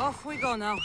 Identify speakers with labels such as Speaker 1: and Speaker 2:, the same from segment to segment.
Speaker 1: Off we go now.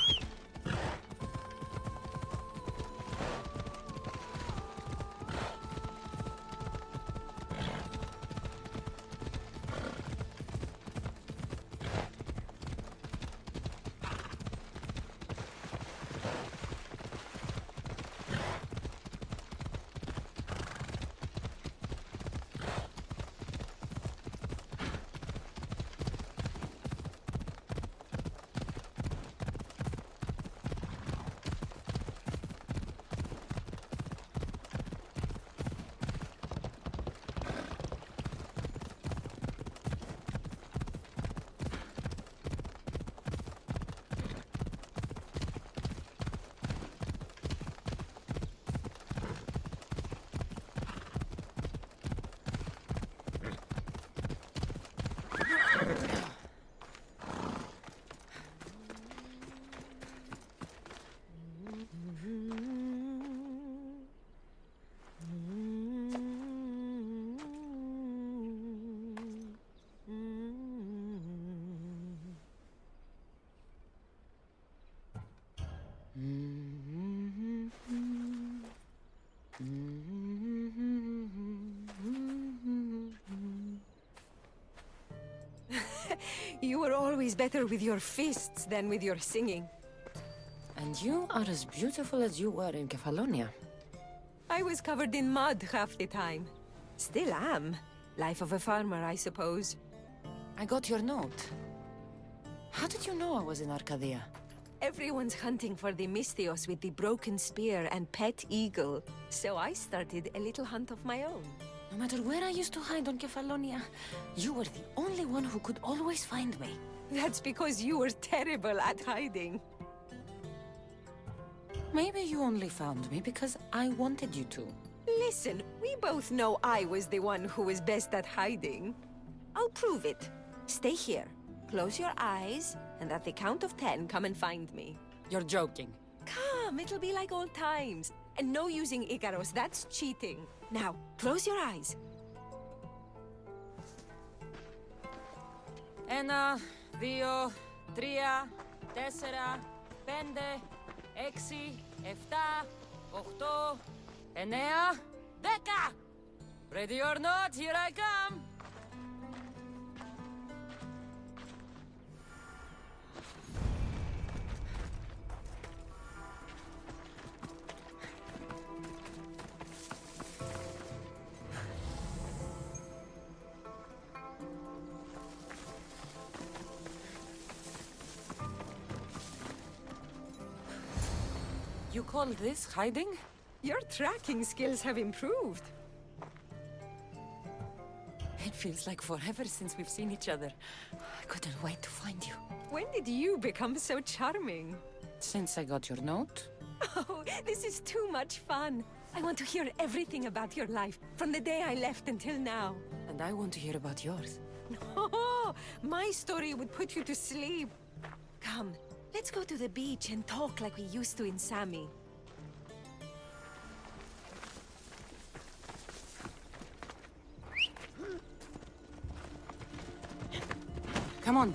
Speaker 2: You were always better with your fists than with your singing.
Speaker 3: And you are as beautiful as you were in Kefalonia.
Speaker 2: I was covered in mud half the time. Still am. Life of a farmer, I suppose.
Speaker 3: I got your note. How did you know I was in Arcadia?
Speaker 2: Everyone's hunting for the Misthios with the broken spear and pet eagle. So I started a little hunt of my own.
Speaker 3: No matter where I used to hide on Kefalonia, you were the only one who could always find me.
Speaker 2: That's because you were terrible at hiding.
Speaker 3: Maybe you only found me because I wanted you to.
Speaker 2: Listen, we both know I was the one who was best at hiding. I'll prove it. Stay here. Close your eyes, and at the count of 10, come and find me.
Speaker 3: You're joking.
Speaker 2: Come, it'll be like old times. And no using Icaros, that's cheating. Now, close your eyes.
Speaker 1: Ένα, δύο, τρία, τέσσερα, πέντε, έξι, εφτά, οχτώ, εννέα, δέκα! Ready or not, here I come! You call this hiding?
Speaker 2: Your tracking skills have improved.
Speaker 3: It feels like forever since we've seen each other. I couldn't wait to find you.
Speaker 2: When did you become so charming?
Speaker 3: Since I got your note.
Speaker 2: Oh, this is too much fun. I want to hear everything about your life, from the day I left until now.
Speaker 3: And I want to hear about yours.
Speaker 2: Oh, my story would put you to sleep. Come, let's go to the beach and talk like we used to in Sami.
Speaker 1: Come on.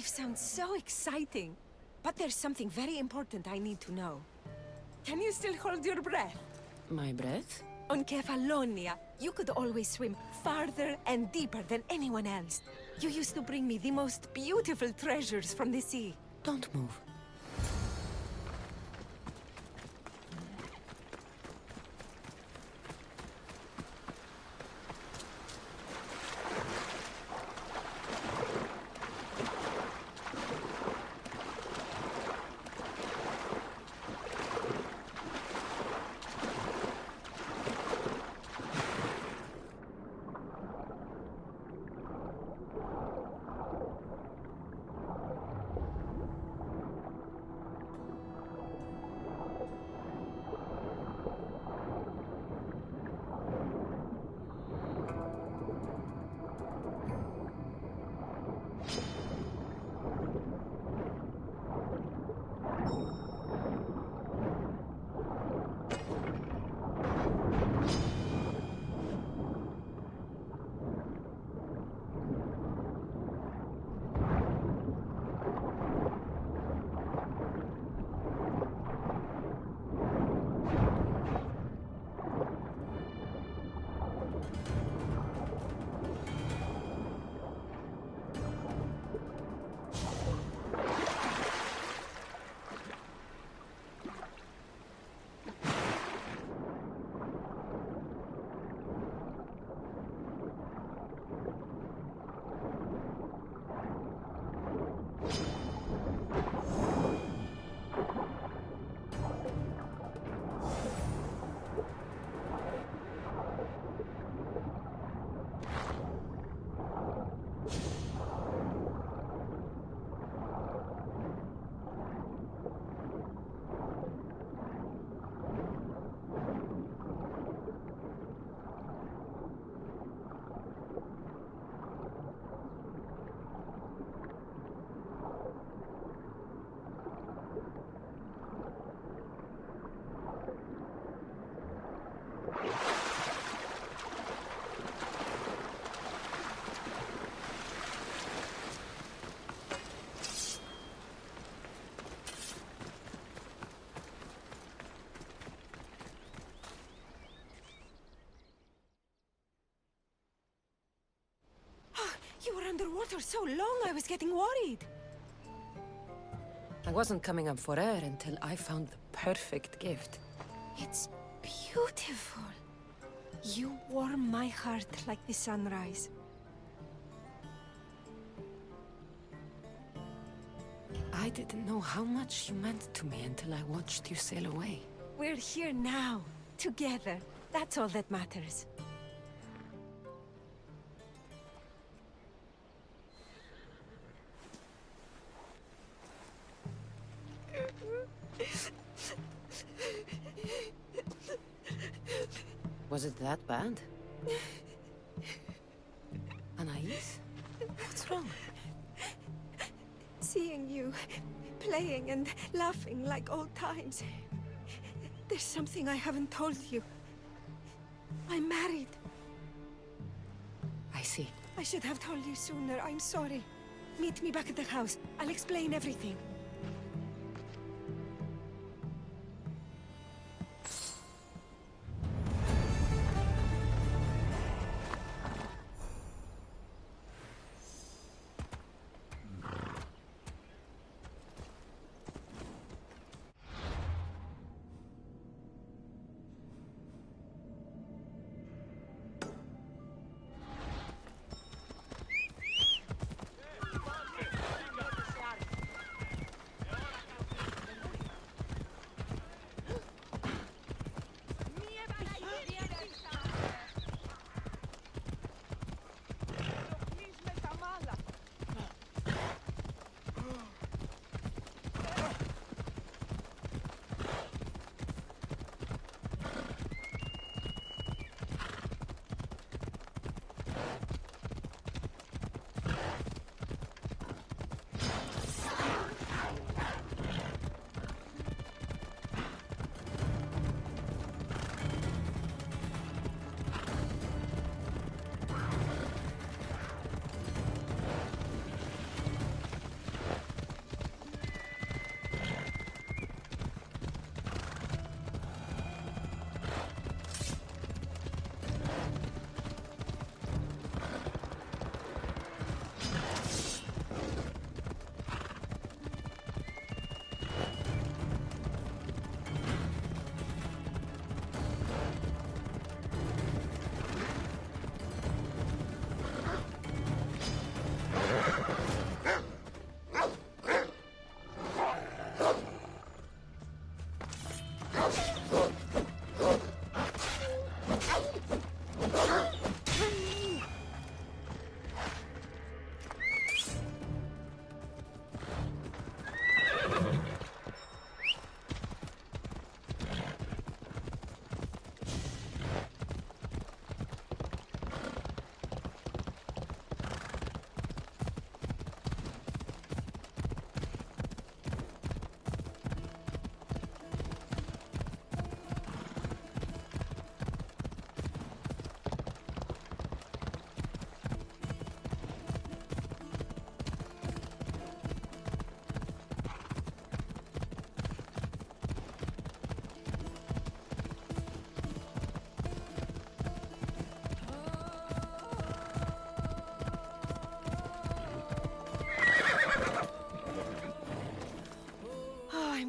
Speaker 2: Life sounds so exciting. But there's something very important I need to know. Can you still hold your breath?
Speaker 3: My breath?
Speaker 2: On Kefalonia, you could always swim farther and deeper than anyone else. You used to bring me the most beautiful treasures from the sea.
Speaker 3: Don't move.
Speaker 2: You were underwater so long, I was getting worried.
Speaker 3: I wasn't coming up for air until I found the perfect gift.
Speaker 2: It's beautiful. You warm my heart like the sunrise.
Speaker 3: I didn't know how much you meant to me until I watched you sail away.
Speaker 2: We're here now, together. That's all that matters.
Speaker 3: Was it that bad? Anais? What's wrong?
Speaker 2: Seeing you, playing and laughing like old times. There's something I haven't told you. I'm married.
Speaker 3: I see.
Speaker 2: I should have told you sooner. I'm sorry. Meet me back at the house. I'll explain everything.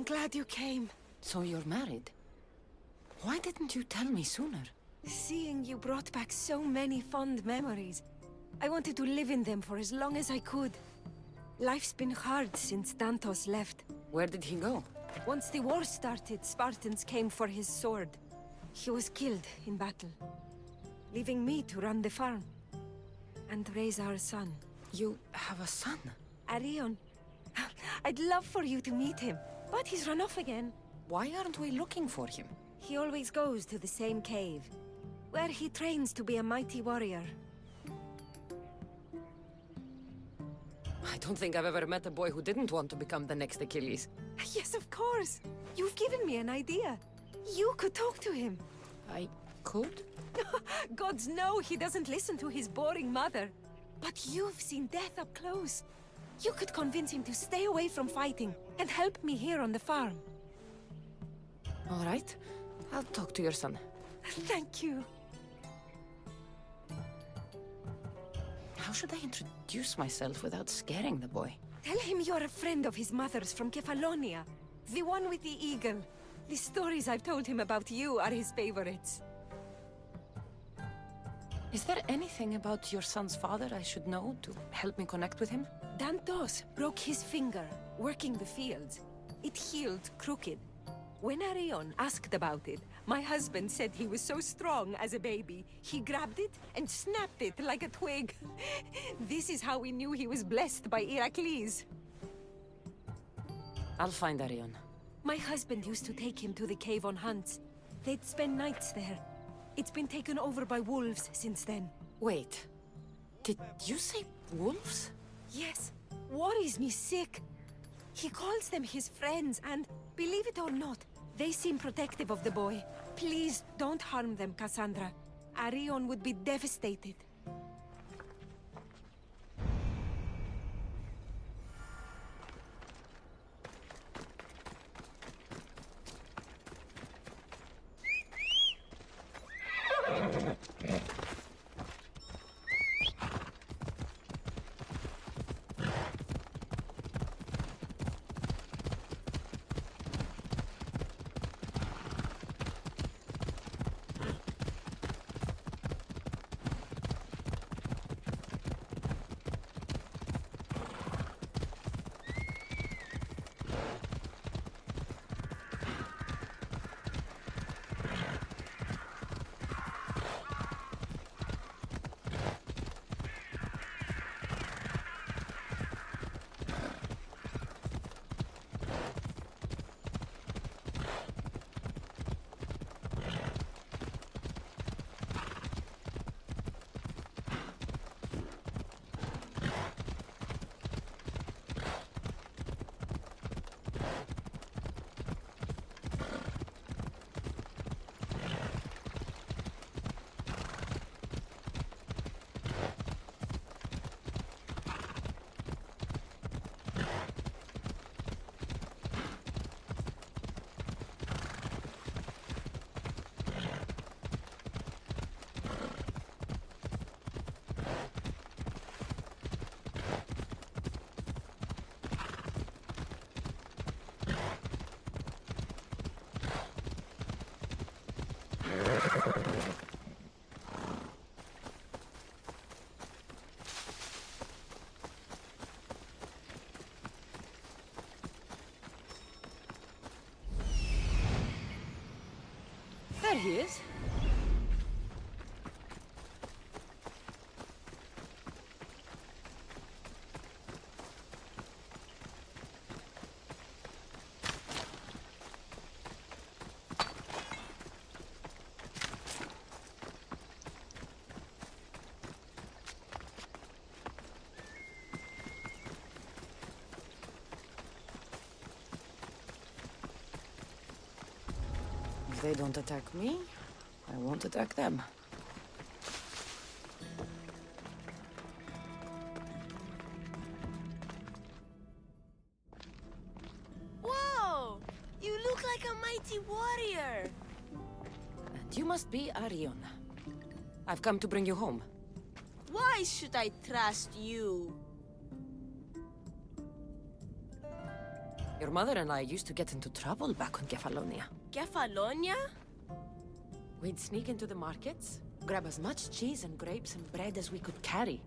Speaker 2: I'm glad you came.
Speaker 3: So you're married? Why didn't you tell me sooner?
Speaker 2: Seeing you brought back so many fond memories. I wanted to live in them for as long as I could. Life's been hard since Dantos left.
Speaker 3: Where did he go?
Speaker 2: Once the war started, Spartans came for his sword. He was killed in battle, leaving me to run the farm and raise our son.
Speaker 3: You have a son?
Speaker 2: Arion. I'd love for you to meet him, but he's run off again.
Speaker 3: Why aren't we looking for him?
Speaker 2: He always goes to the same cave, where he trains to be a mighty warrior.
Speaker 3: I don't think I've ever met a boy who didn't want to become the next Achilles.
Speaker 2: Yes, of course. You've given me an idea. You could talk to him.
Speaker 3: I could?
Speaker 2: Gods know he doesn't listen to his boring mother. But you've seen death up close. You could convince him to stay away from fighting and help me here on the farm.
Speaker 3: All right. I'll talk to your son.
Speaker 2: Thank you.
Speaker 3: How should I introduce myself without scaring the boy?
Speaker 2: Tell him you're a friend of his mother's from Kefalonia. The one with the eagle. The stories I've told him about you are his favorites.
Speaker 3: Is there anything about your son's father I should know to help me connect with him?
Speaker 2: Dantos broke his finger working the fields. It healed crooked. When Arion asked about it, my husband said he was so strong as a baby, he grabbed it and snapped it like a twig. This is how we knew he was blessed by Heracles.
Speaker 3: I'll find Arion.
Speaker 2: My husband used to take him to the cave on hunts. They'd spend nights there. It's been taken over by wolves since then.
Speaker 3: Wait. Did you say wolves?
Speaker 2: Yes, worries me sick. He calls them his friends and, believe it or not, they seem protective of the boy. Please don't harm them, Cassandra. Arion would be devastated.
Speaker 1: There he is.
Speaker 3: If they don't attack me, I won't attack them.
Speaker 4: Whoa! You look like a mighty warrior!
Speaker 3: And you must be Arion. I've come to bring you home.
Speaker 4: Why should I trust you?
Speaker 1: Your mother and I used to get into trouble back on Kefalonia.
Speaker 4: Kefalonia?
Speaker 1: We'd sneak into the markets, grab as much cheese and grapes and bread as we could carry.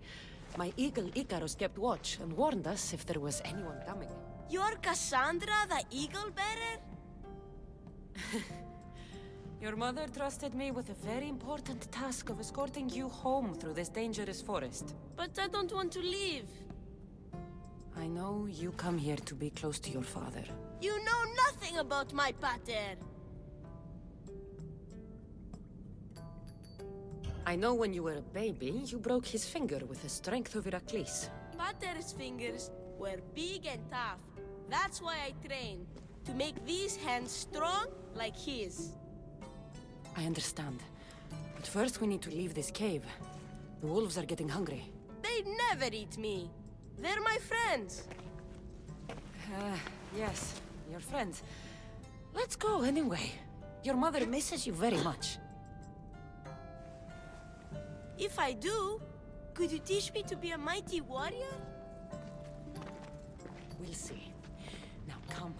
Speaker 1: My eagle Icarus kept watch and warned us if there was anyone coming.
Speaker 4: You're Cassandra, the eagle bearer?
Speaker 1: Your mother trusted me with a very important task of escorting you home through this dangerous forest.
Speaker 4: But I don't want to leave.
Speaker 1: I know you come here to be close to your father.
Speaker 4: You know nothing about my pater.
Speaker 1: I know when you were a baby, you broke his finger with the strength of Heracles.
Speaker 4: Pater's fingers were big and tough. That's why I trained, to make these hands strong like his.
Speaker 1: I understand. But first we need to leave this cave. The wolves are getting hungry.
Speaker 4: They never eat me. They're my friends.
Speaker 1: Yes, your friends. Let's go anyway. Your mother misses you very much.
Speaker 4: If I do, could you teach me to be a mighty warrior?
Speaker 1: We'll see. Now come.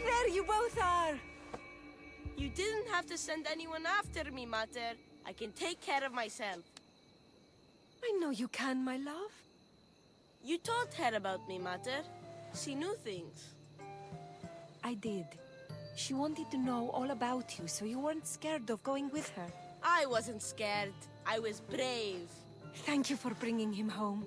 Speaker 2: There you both are!
Speaker 4: You didn't have to send anyone after me, Mater. I can take care of myself.
Speaker 2: I know you can, my love.
Speaker 4: You told her about me, Mater. She knew things.
Speaker 2: I did. She wanted to know all about you, so you weren't scared of going with her.
Speaker 4: I wasn't scared. I was brave.
Speaker 2: Thank you for bringing him home.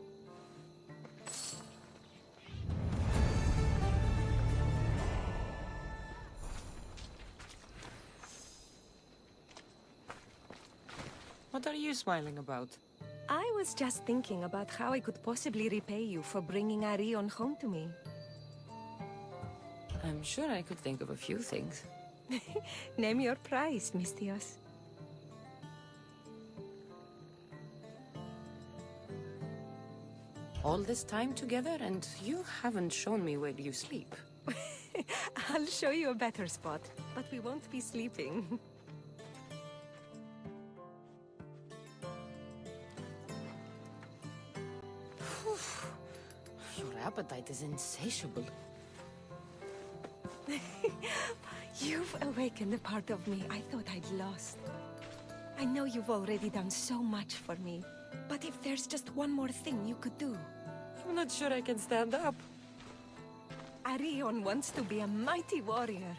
Speaker 1: What are you smiling about?
Speaker 2: I was just thinking about how I could possibly repay you for bringing Arion home to me.
Speaker 1: I'm sure I could think of a few things.
Speaker 2: Name your price, Mistios.
Speaker 1: All this time together, and you haven't shown me where you sleep.
Speaker 2: I'll show you a better spot, but we won't be sleeping.
Speaker 1: Your appetite is insatiable.
Speaker 2: You've awakened a part of me I thought I'd lost. I know you've already done so much for me, but if there's just one more thing you could do.
Speaker 1: I'm not sure I can stand up.
Speaker 2: Arion wants to be a mighty warrior,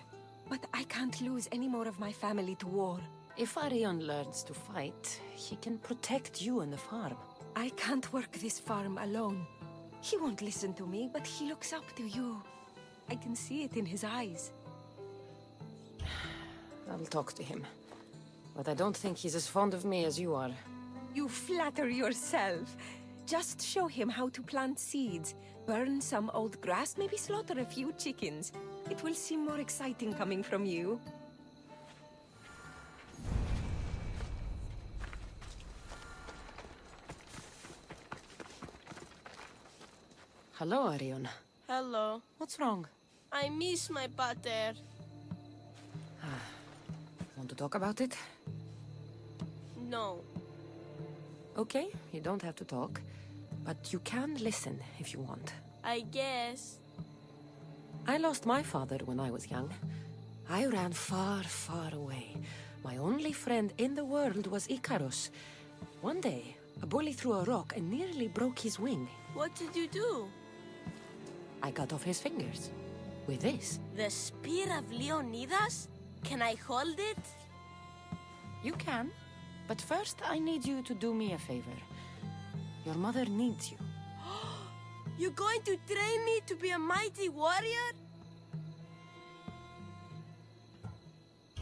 Speaker 2: but I can't lose any more of my family to war.
Speaker 1: If Arion learns to fight, he can protect you and the farm.
Speaker 2: I can't work this farm alone. He won't listen to me, but he looks up to you. I can see it in his eyes.
Speaker 1: I'll talk to him. But I don't think he's as fond of me as you are.
Speaker 2: You flatter yourself. Just show him how to plant seeds, burn some old grass, maybe slaughter a few chickens. It will seem more exciting coming from you.
Speaker 1: Hello, Arion.
Speaker 4: Hello.
Speaker 1: What's wrong?
Speaker 4: I miss my pater.
Speaker 1: Want to talk about it?
Speaker 4: No.
Speaker 1: Okay, you don't have to talk. But you can listen if you want.
Speaker 4: I guess.
Speaker 1: I lost my father when I was young. I ran far, far away. My only friend in the world was Icarus. One day, a bully threw a rock and nearly broke his wing.
Speaker 4: What did you do?
Speaker 1: I cut off his fingers. With this.
Speaker 4: The spear of Leonidas? Can I hold it?
Speaker 1: You can. But first, I need you to do me a favor. Your mother needs you.
Speaker 4: You're going to train me to be a mighty warrior?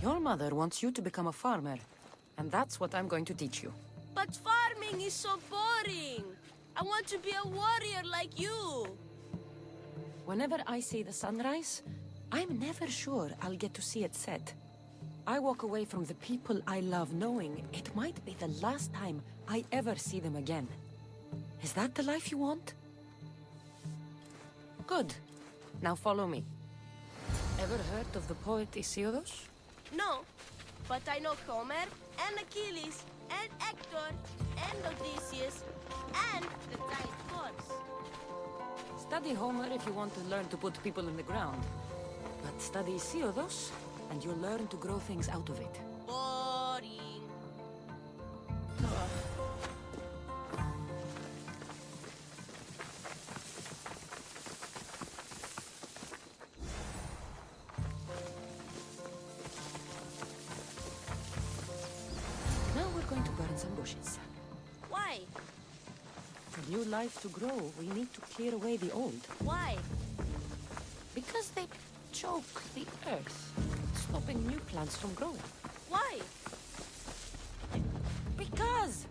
Speaker 1: Your mother wants you to become a farmer. And that's what I'm going to teach you.
Speaker 4: But farming is so boring. I want to be a warrior like you.
Speaker 1: Whenever I see the sunrise, I'm never sure I'll get to see it set. I walk away from the people I love knowing it might be the last time I ever see them again. Is that the life you want? Good. Now follow me. Ever heard of the poet Isildos?
Speaker 4: No, but I know Homer, and Achilles, and Hector, and Odysseus, and the giant horse.
Speaker 1: Study Homer if you want to learn to put people in the ground. But study Isildos, and you'll learn to grow things out of it.
Speaker 4: Boring.
Speaker 1: Now we're going to burn some bushes.
Speaker 4: Why?
Speaker 1: For new life to grow, we need to clear away the old.
Speaker 4: Why?
Speaker 1: Because they choke the earth, stopping new plants from growing.
Speaker 4: Why?
Speaker 1: Because!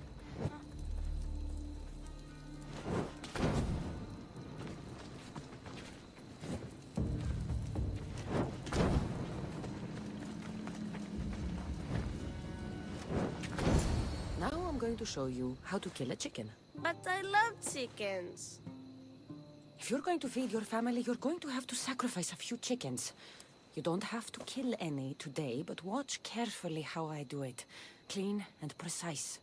Speaker 1: Now I'm going to show you how to kill a chicken.
Speaker 4: But I love chickens.
Speaker 1: If you're going to feed your family, you're going to have to sacrifice a few chickens. You don't have to kill any today, but watch carefully how I do it. Clean and precise.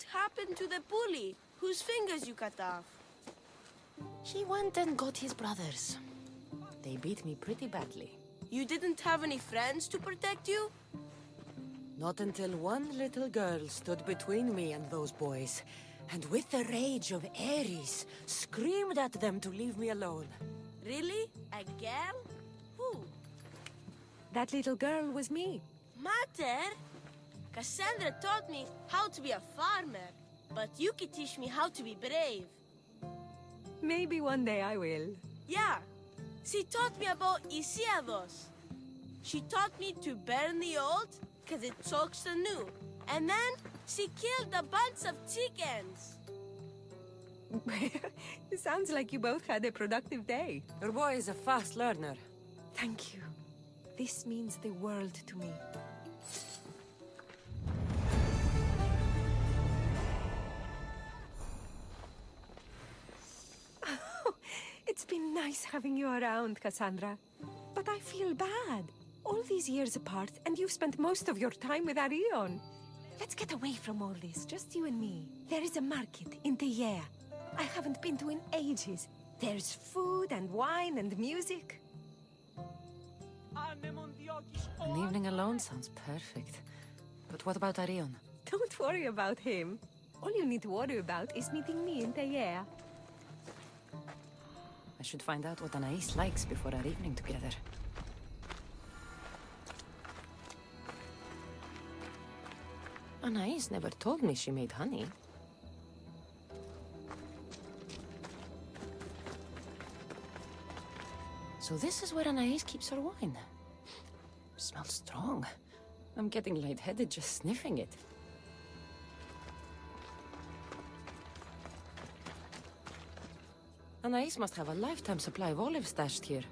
Speaker 4: What happened to the bully whose fingers you cut off?
Speaker 1: He went and got his brothers. They beat me pretty badly.
Speaker 4: You didn't have any friends to protect you?
Speaker 1: Not until one little girl stood between me and those boys, and with the rage of Ares, screamed at them to leave me alone.
Speaker 4: Really? A girl? Who?
Speaker 2: That little girl was me.
Speaker 4: Mater? Cassandra taught me how to be a farmer, but you could teach me how to be brave.
Speaker 2: Maybe one day I will.
Speaker 4: Yeah, she taught me about Isiados. She taught me to burn the old, because it chokes the new. And then she killed a bunch of chickens.
Speaker 2: It sounds like you both had a productive day.
Speaker 1: Your boy is a fast learner.
Speaker 2: Thank you. This means the world to me. It's been nice having you around, Cassandra. But I feel bad. All these years apart, and you've spent most of your time with Arion. Let's get away from all this, just you and me. There is a market in Teia. I haven't been to in ages. There's food and wine and music.
Speaker 1: An evening alone sounds perfect. But what about Arion?
Speaker 2: Don't worry about him. All you need to worry about is meeting me in Teia.
Speaker 1: I should find out what Anais likes before our evening together. Anais never told me she made honey. So this is where Anais keeps her wine. Smells strong. I'm getting lightheaded just sniffing it. Anais must have a lifetime supply of olives stashed here.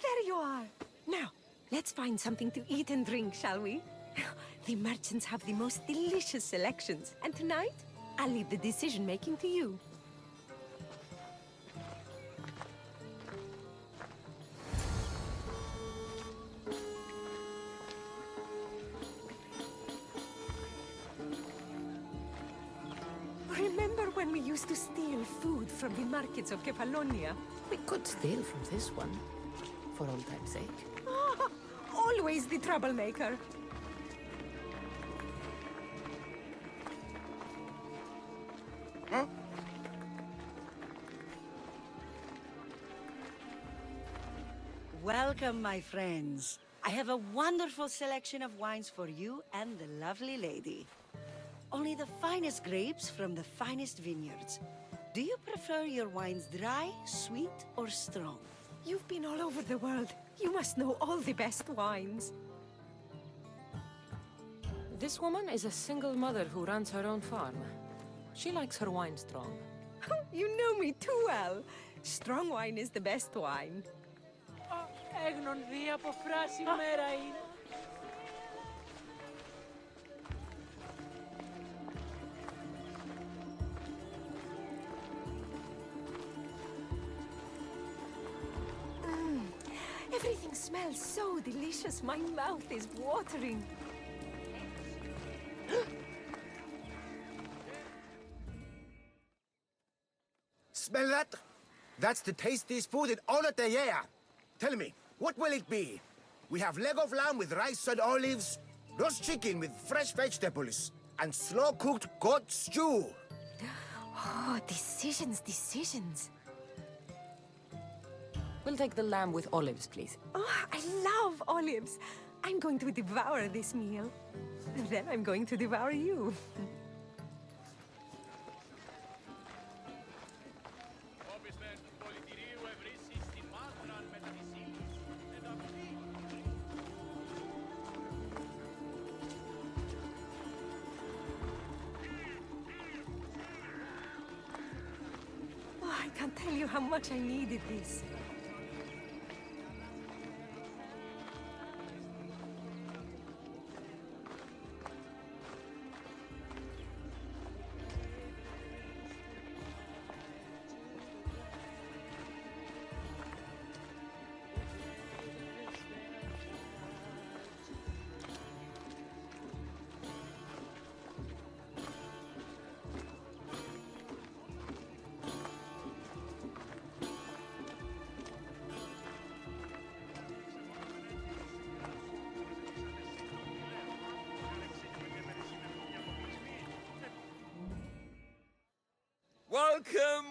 Speaker 2: There you are. Now, let's find something to eat and drink, shall we? The merchants have the most delicious selections, and tonight, I'll leave the decision-making to you. Remember when we used to steal food from the markets of Kefalonia?
Speaker 1: We could steal from this one, for old time's sake.
Speaker 2: Ah, always the troublemaker.
Speaker 5: Welcome, my friends. I have a wonderful selection of wines for you and the lovely lady. Only the finest grapes from the finest vineyards. Do you prefer your wines dry, sweet, or strong?
Speaker 2: You've been all over the world. You must know all the best wines.
Speaker 1: This woman is a single mother who runs her own farm. She likes her wine strong.
Speaker 2: You know me too well. Strong wine is the best wine.
Speaker 6: Έγνον δει από φράση μέρα είναι.
Speaker 2: Everything smells so delicious. My mouth is watering.
Speaker 7: Smell that? That's the tastiest food in all of the year. Tell me, what will it be? We have leg of lamb with rice and olives, roast chicken with fresh vegetables, and slow-cooked goat stew.
Speaker 2: Oh, decisions.
Speaker 1: We'll take the lamb with olives, please.
Speaker 2: Oh, I love olives. I'm going to devour this meal. And then I'm going to devour you. Oh, I can't tell you how much I needed this.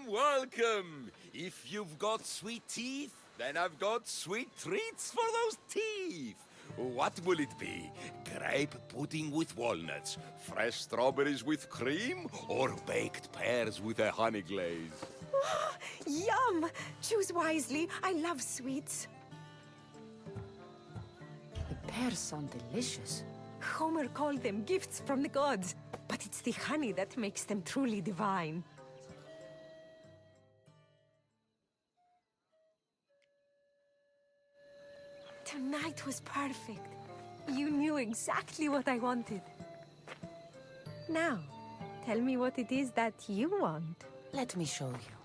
Speaker 8: Welcome! If you've got sweet teeth, then I've got sweet treats for those teeth. What will it be? Grape pudding with walnuts, fresh strawberries with cream, or baked pears with a honey glaze?
Speaker 2: Yum! Choose wisely. I love sweets.
Speaker 1: The pears sound delicious.
Speaker 2: Homer called them gifts from the gods, but it's the honey that makes them truly divine. Tonight was perfect. You knew exactly what I wanted. Now, tell me what it is that you want.
Speaker 1: Let me show you.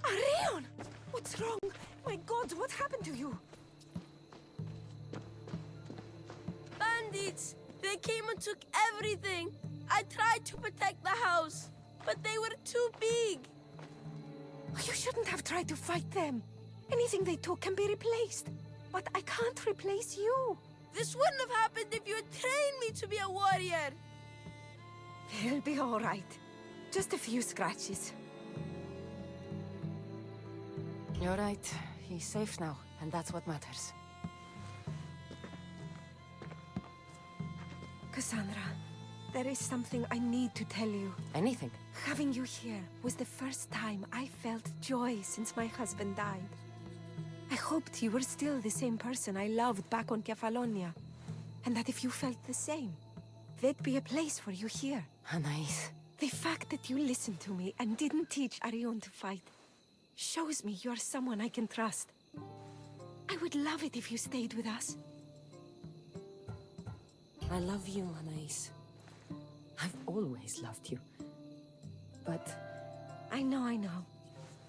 Speaker 2: Arion! What's wrong? My God, what happened to you?
Speaker 4: Bandits! They came and took everything. I tried to protect the house, but they were too big.
Speaker 2: You shouldn't have tried to fight them. Anything they took can be replaced. But I can't replace you.
Speaker 4: This wouldn't have happened if you had trained me to be a warrior.
Speaker 2: It'll be all right. Just a few scratches.
Speaker 1: You're right. He's safe now, and that's what matters.
Speaker 2: Cassandra, there is something I need to tell you.
Speaker 1: Anything.
Speaker 2: Having you here was the first time I felt joy since my husband died. I hoped you were still the same person I loved back on Kefalonia, and that if you felt the same, there'd be a place for you here.
Speaker 1: Anais.
Speaker 2: The fact that you listened to me and didn't teach Arion to fight shows me you're someone I can trust. I would love it if you stayed with us.
Speaker 1: I love you, Anais. I've always loved you. But
Speaker 2: I know.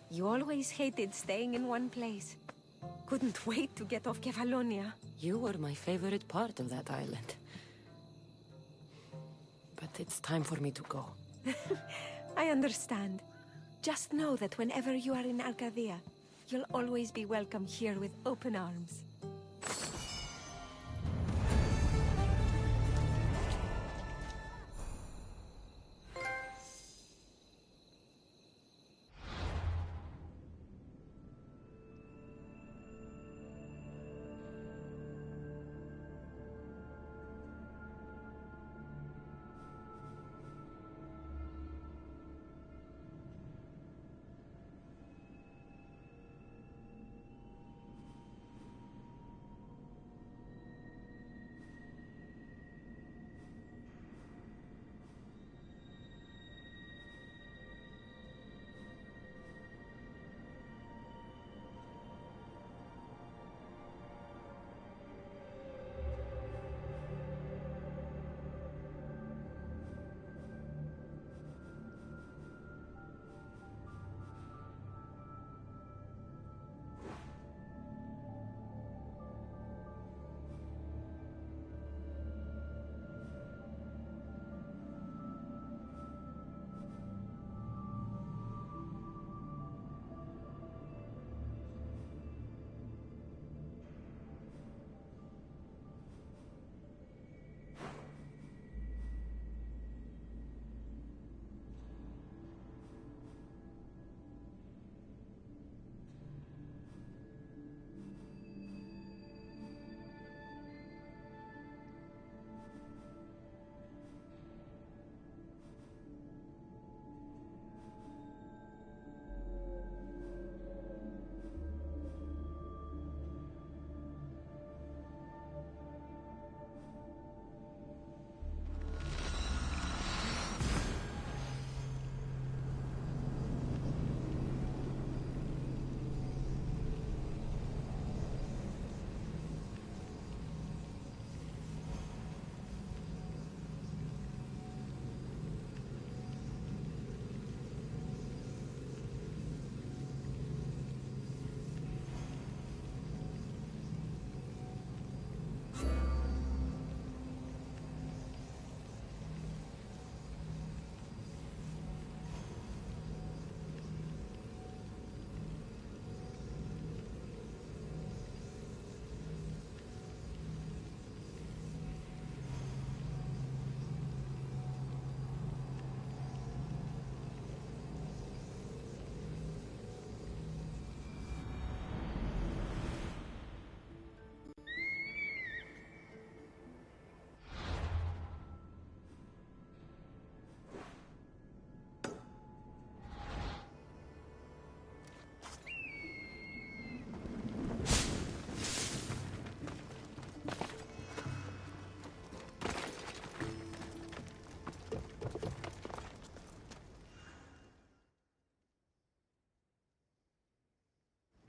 Speaker 2: You always hated staying in one place. Couldn't wait to get off Kefalonia.
Speaker 1: you were my favorite part of that island. But it's time for me to go.
Speaker 2: I understand. Just know that whenever you are in Arcadia, you'll always be welcome here with open arms.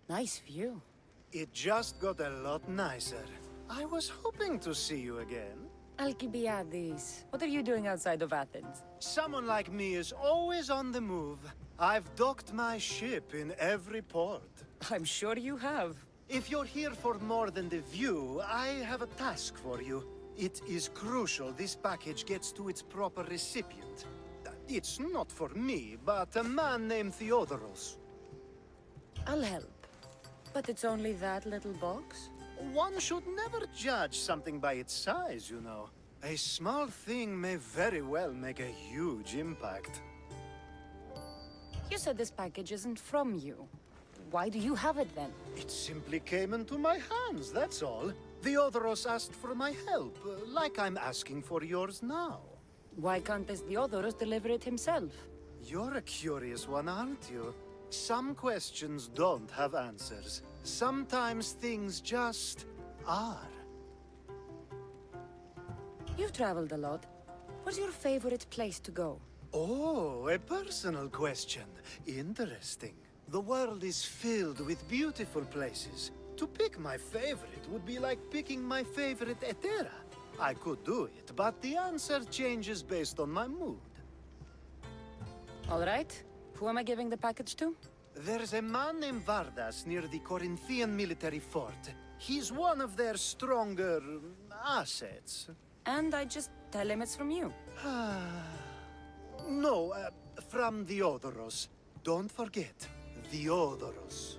Speaker 3: Nice view.
Speaker 9: It just got a lot nicer. I was hoping to see you again.
Speaker 3: Alcibiades, what are you doing outside of Athens?
Speaker 9: Someone like me is always on the move. I've docked my ship in every port.
Speaker 3: I'm sure you have.
Speaker 9: If you're here for more than the view, I have a task for you. It is crucial this package gets to its proper recipient. It's not for me, but a man named Theodoros.
Speaker 3: I'll help. But it's only that little box?
Speaker 9: One should never judge something by its size, you know. A small thing may very well make a huge impact.
Speaker 3: You said this package isn't from you. Why do you have it then?
Speaker 9: It simply came into my hands, that's all. Theodoros asked for my help, like I'm asking for yours now.
Speaker 3: Why can't this Theodoros deliver it himself?
Speaker 9: You're a curious one, aren't you? Some questions don't have answers. Sometimes things just are.
Speaker 3: You've traveled a lot. What's your favorite place to go?
Speaker 9: Oh, a personal question. Interesting. The world is filled with beautiful places. To pick my favorite would be like picking my favorite Etera. I could do it, but the answer changes based on my mood.
Speaker 3: All right. Who am I giving the package to?
Speaker 9: There's a man named Vardas near the Corinthian military fort. He's one of their stronger assets.
Speaker 3: And I just tell him it's from you.
Speaker 9: No, from Theodoros. Don't forget, Theodoros.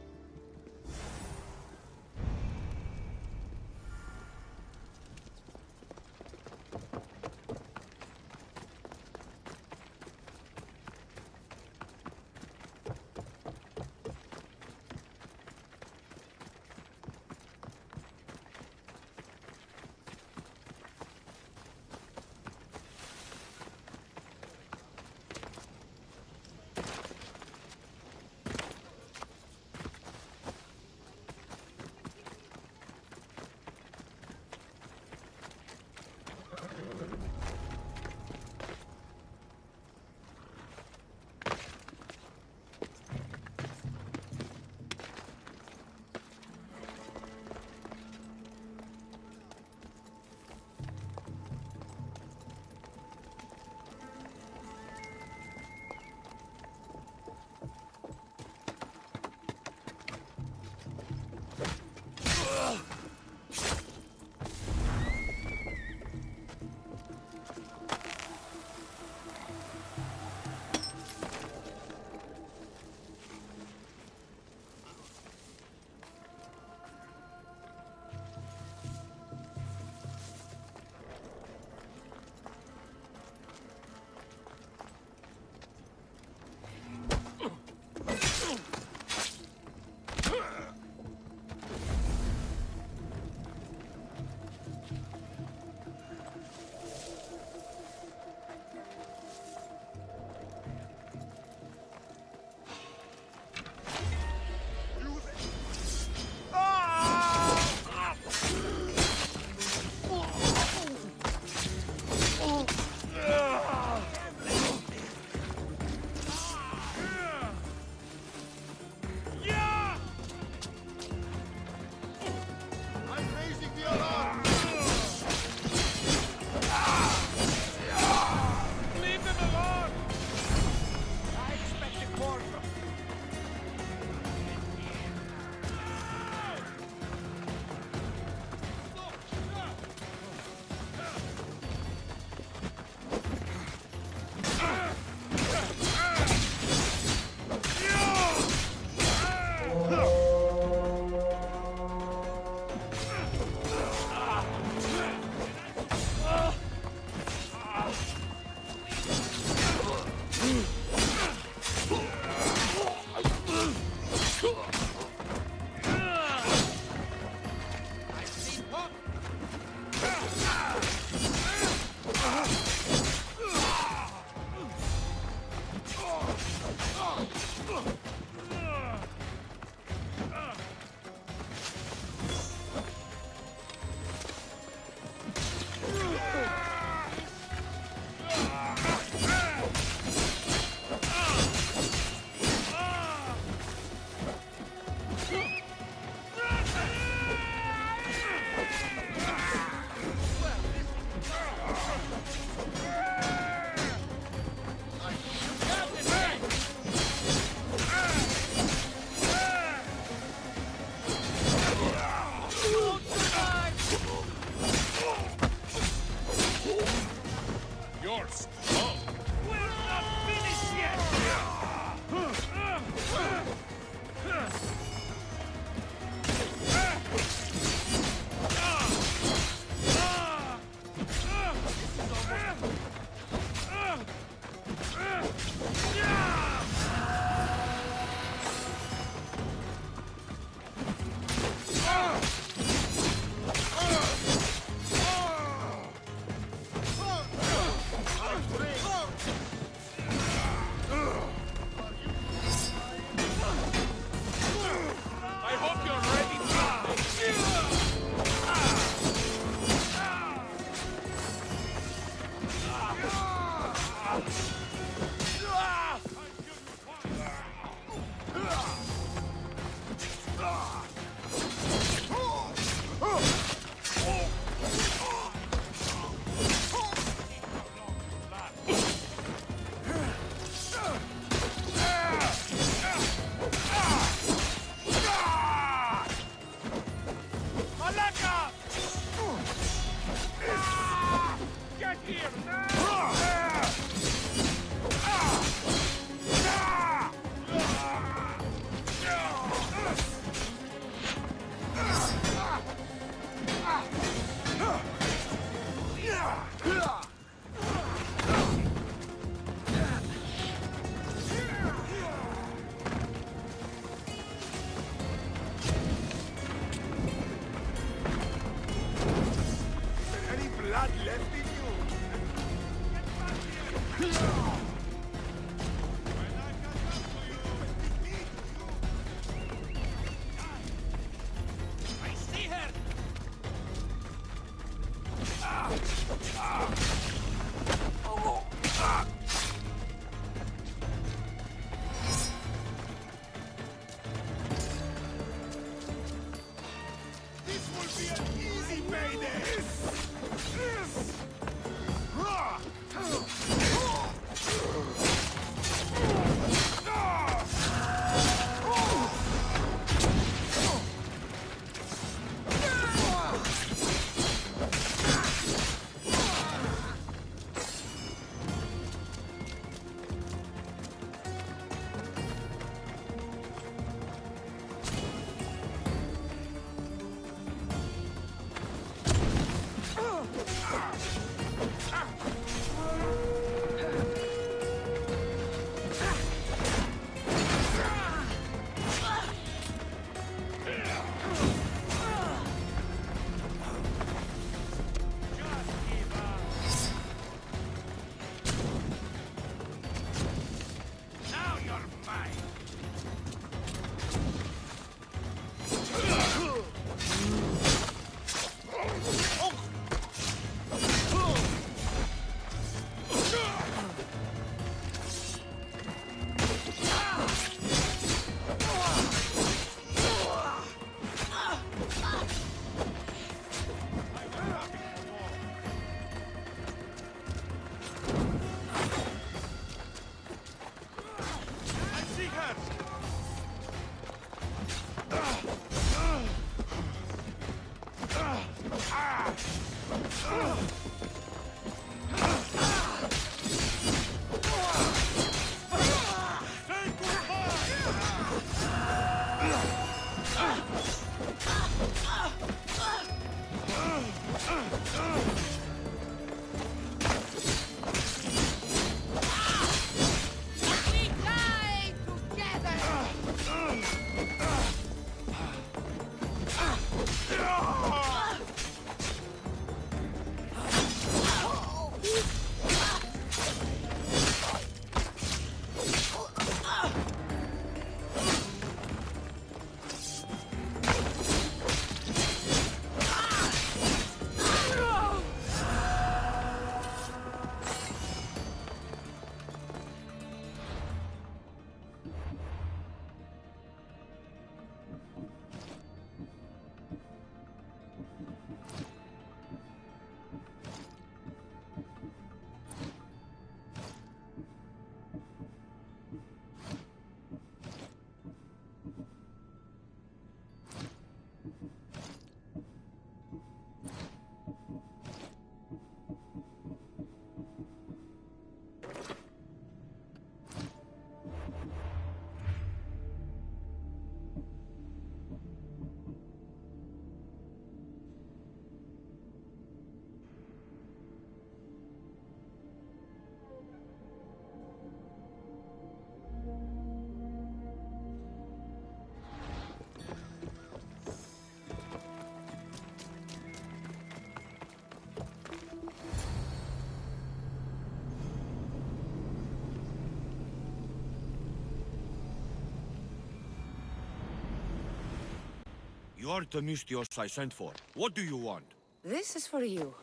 Speaker 10: You are the Mystios I sent for. What do you want?
Speaker 3: This is for you.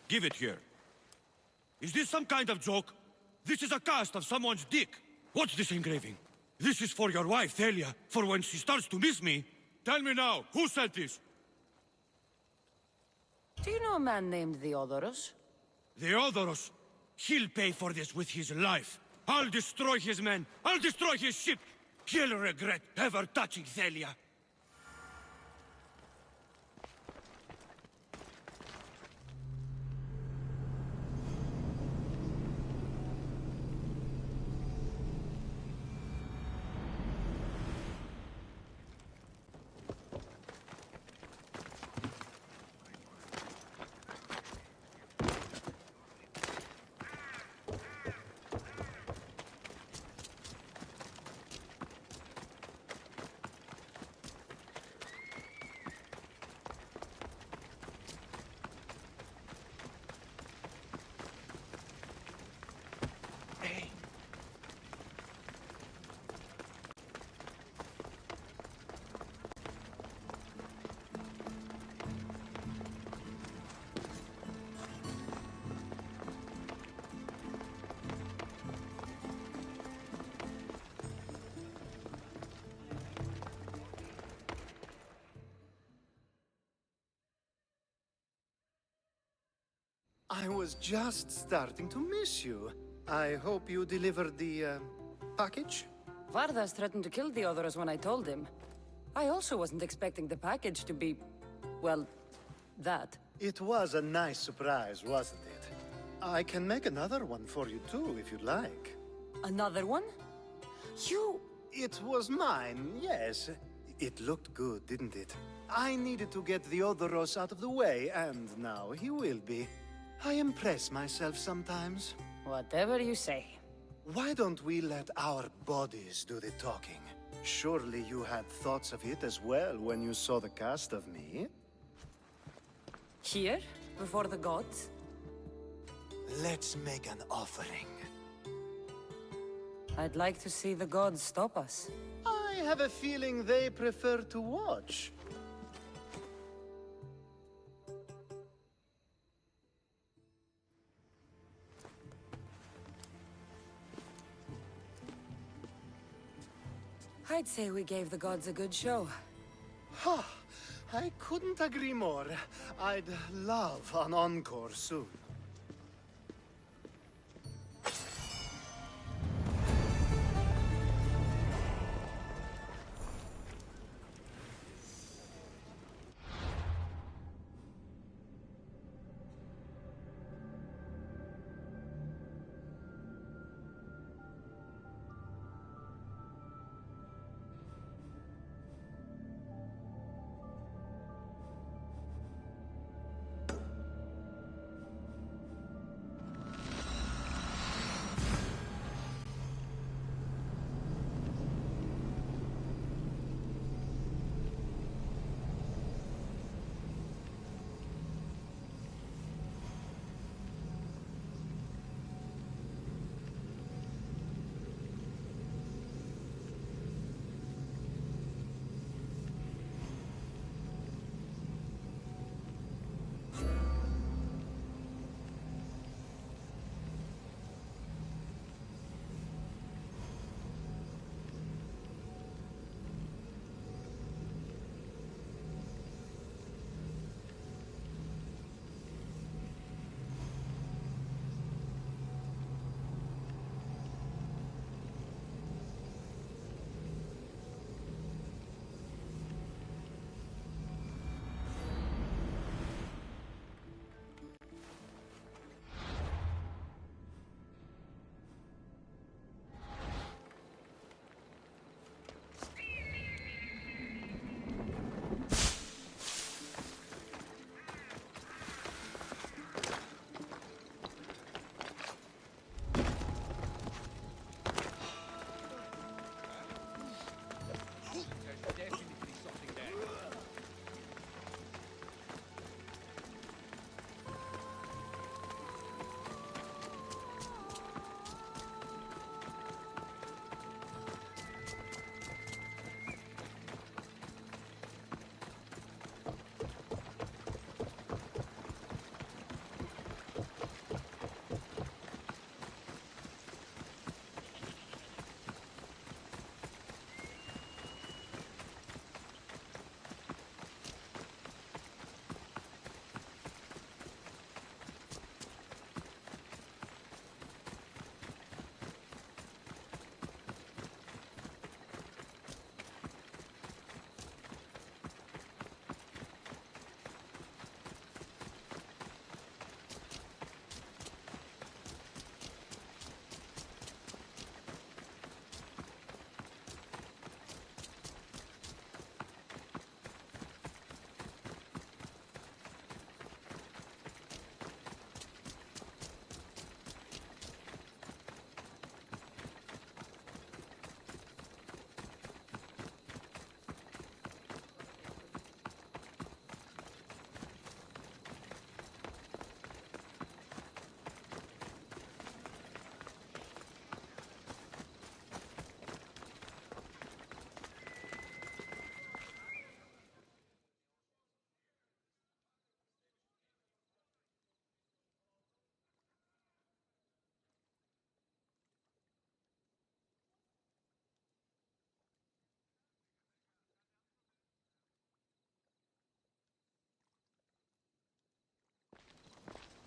Speaker 10: Give it here. Is this some kind of joke? This is a cast of someone's dick. What's this engraving? This is for your wife, Thalia, for when she starts to miss me. Tell me now, who sent this?
Speaker 3: Do you know a man named Theodoros?
Speaker 10: Theodoros? He'll pay for this with his life. I'll destroy his men. I'll destroy his ship. He'll regret ever touching Thalia.
Speaker 9: I was just starting to miss you. I hope you delivered the, package?
Speaker 3: Vardas threatened to kill Theodoros when I told him. I also wasn't expecting the package to be... well, that.
Speaker 9: It was a nice surprise, wasn't it? I can make another one for you too, if you'd like.
Speaker 3: Another one? You...
Speaker 9: It was mine, yes. It looked good, didn't it? I needed to get Theodoros out of the way, and now he will be. I impress myself sometimes.
Speaker 3: Whatever you say.
Speaker 9: Why don't we let our bodies do the talking? Surely you had thoughts of it as well when you saw the cast of me?
Speaker 3: Here? Before the gods?
Speaker 9: Let's make an offering.
Speaker 3: I'd like to see the gods stop us.
Speaker 9: I have a feeling they prefer to watch.
Speaker 3: I'd say we gave the gods a good show.
Speaker 9: Ha! I couldn't agree more. I'd love an encore soon.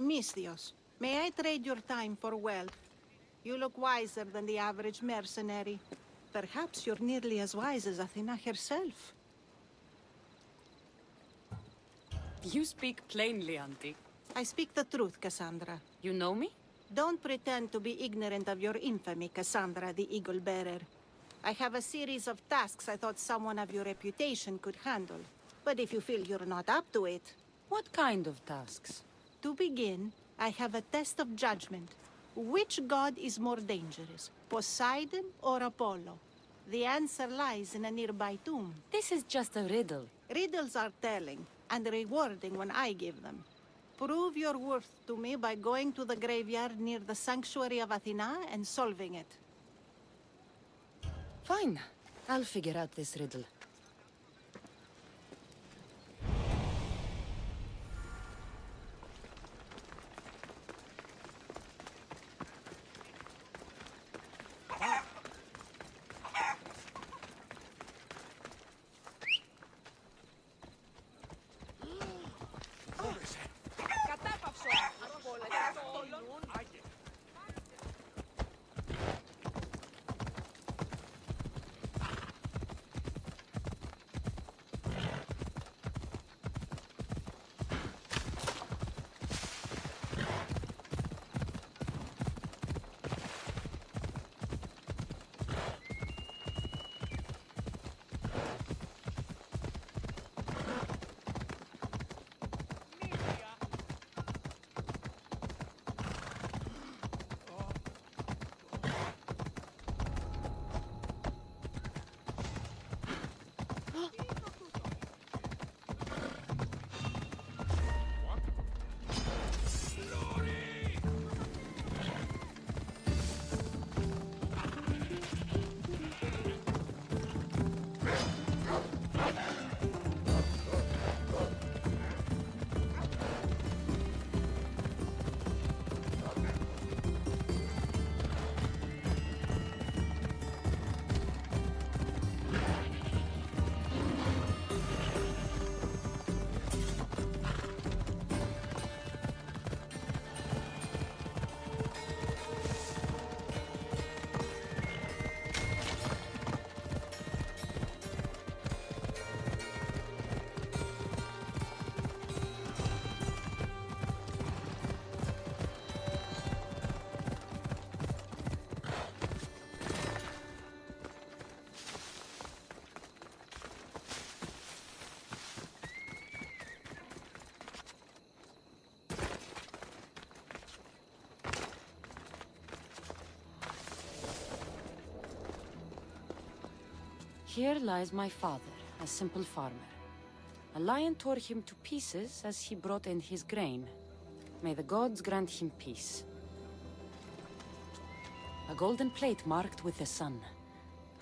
Speaker 11: Misthios, may I trade your time for wealth? You look wiser than the average mercenary. Perhaps you're nearly as wise as Athena herself.
Speaker 3: You speak plainly, Auntie.
Speaker 11: I speak the truth, Cassandra.
Speaker 3: You know me?
Speaker 11: Don't pretend to be ignorant of your infamy, Cassandra the Eagle Bearer. I have a series of tasks I thought someone of your reputation could handle. But if you feel you're not up to it...
Speaker 3: What kind of tasks?
Speaker 11: To begin, I have a test of judgment. Which god is more dangerous, Poseidon or Apollo? The answer lies in a nearby tomb.
Speaker 3: This is just a riddle.
Speaker 11: Riddles are telling, and rewarding when I give them. Prove your worth to me by going to the graveyard near the sanctuary of Athena and solving it.
Speaker 3: Fine. I'll figure out this riddle. Here lies my father, a simple farmer. A lion tore him to pieces as he brought in his grain. May the gods grant him peace. A golden plate marked with the sun.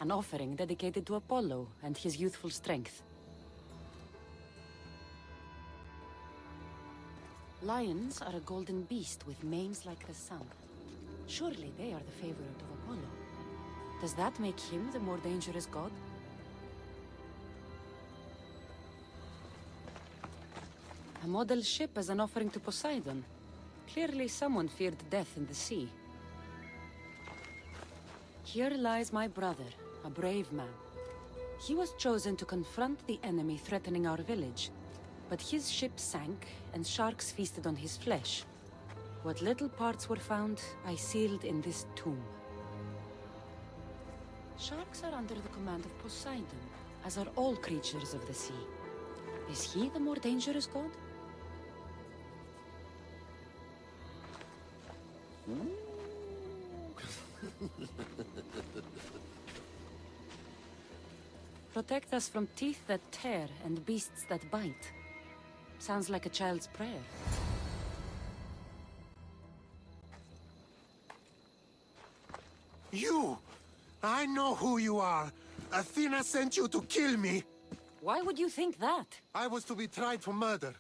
Speaker 3: An offering dedicated to Apollo and his youthful strength. Lions are a golden beast with manes like the sun. Surely they are the favorite of Apollo. Does that make him the more dangerous god? A model ship as an offering to Poseidon. Clearly someone feared death in the sea. Here lies my brother, a brave man. He was chosen to confront the enemy threatening our village. But his ship sank, and sharks feasted on his flesh. What little parts were found, I sealed in this tomb. Sharks are under the command of Poseidon, as are all creatures of the sea. Is he the more dangerous god? Protect us from teeth that tear and beasts that bite. Sounds like a child's prayer.
Speaker 7: You! I know who you are. Athena sent you to kill me.
Speaker 3: Why would you think that?
Speaker 7: I was to be tried for murder,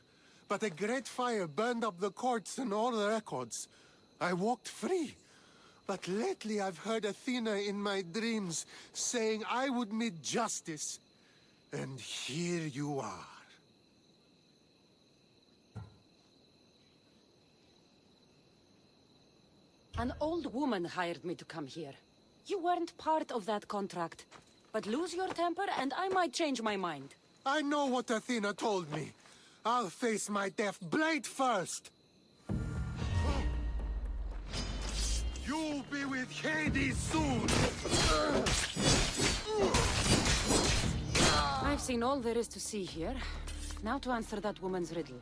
Speaker 7: but a great fire burned up the courts and all the records. I walked free. But lately I've heard Athena in my dreams saying I would meet justice. And here you are.
Speaker 3: An old woman hired me to come here. You weren't part of that contract. But lose your temper and I might change my mind.
Speaker 12: I know what Athena told me. I'll face my death blade first. You'll be with Hades soon!
Speaker 3: I've seen all there is to see here. Now to answer that woman's riddle.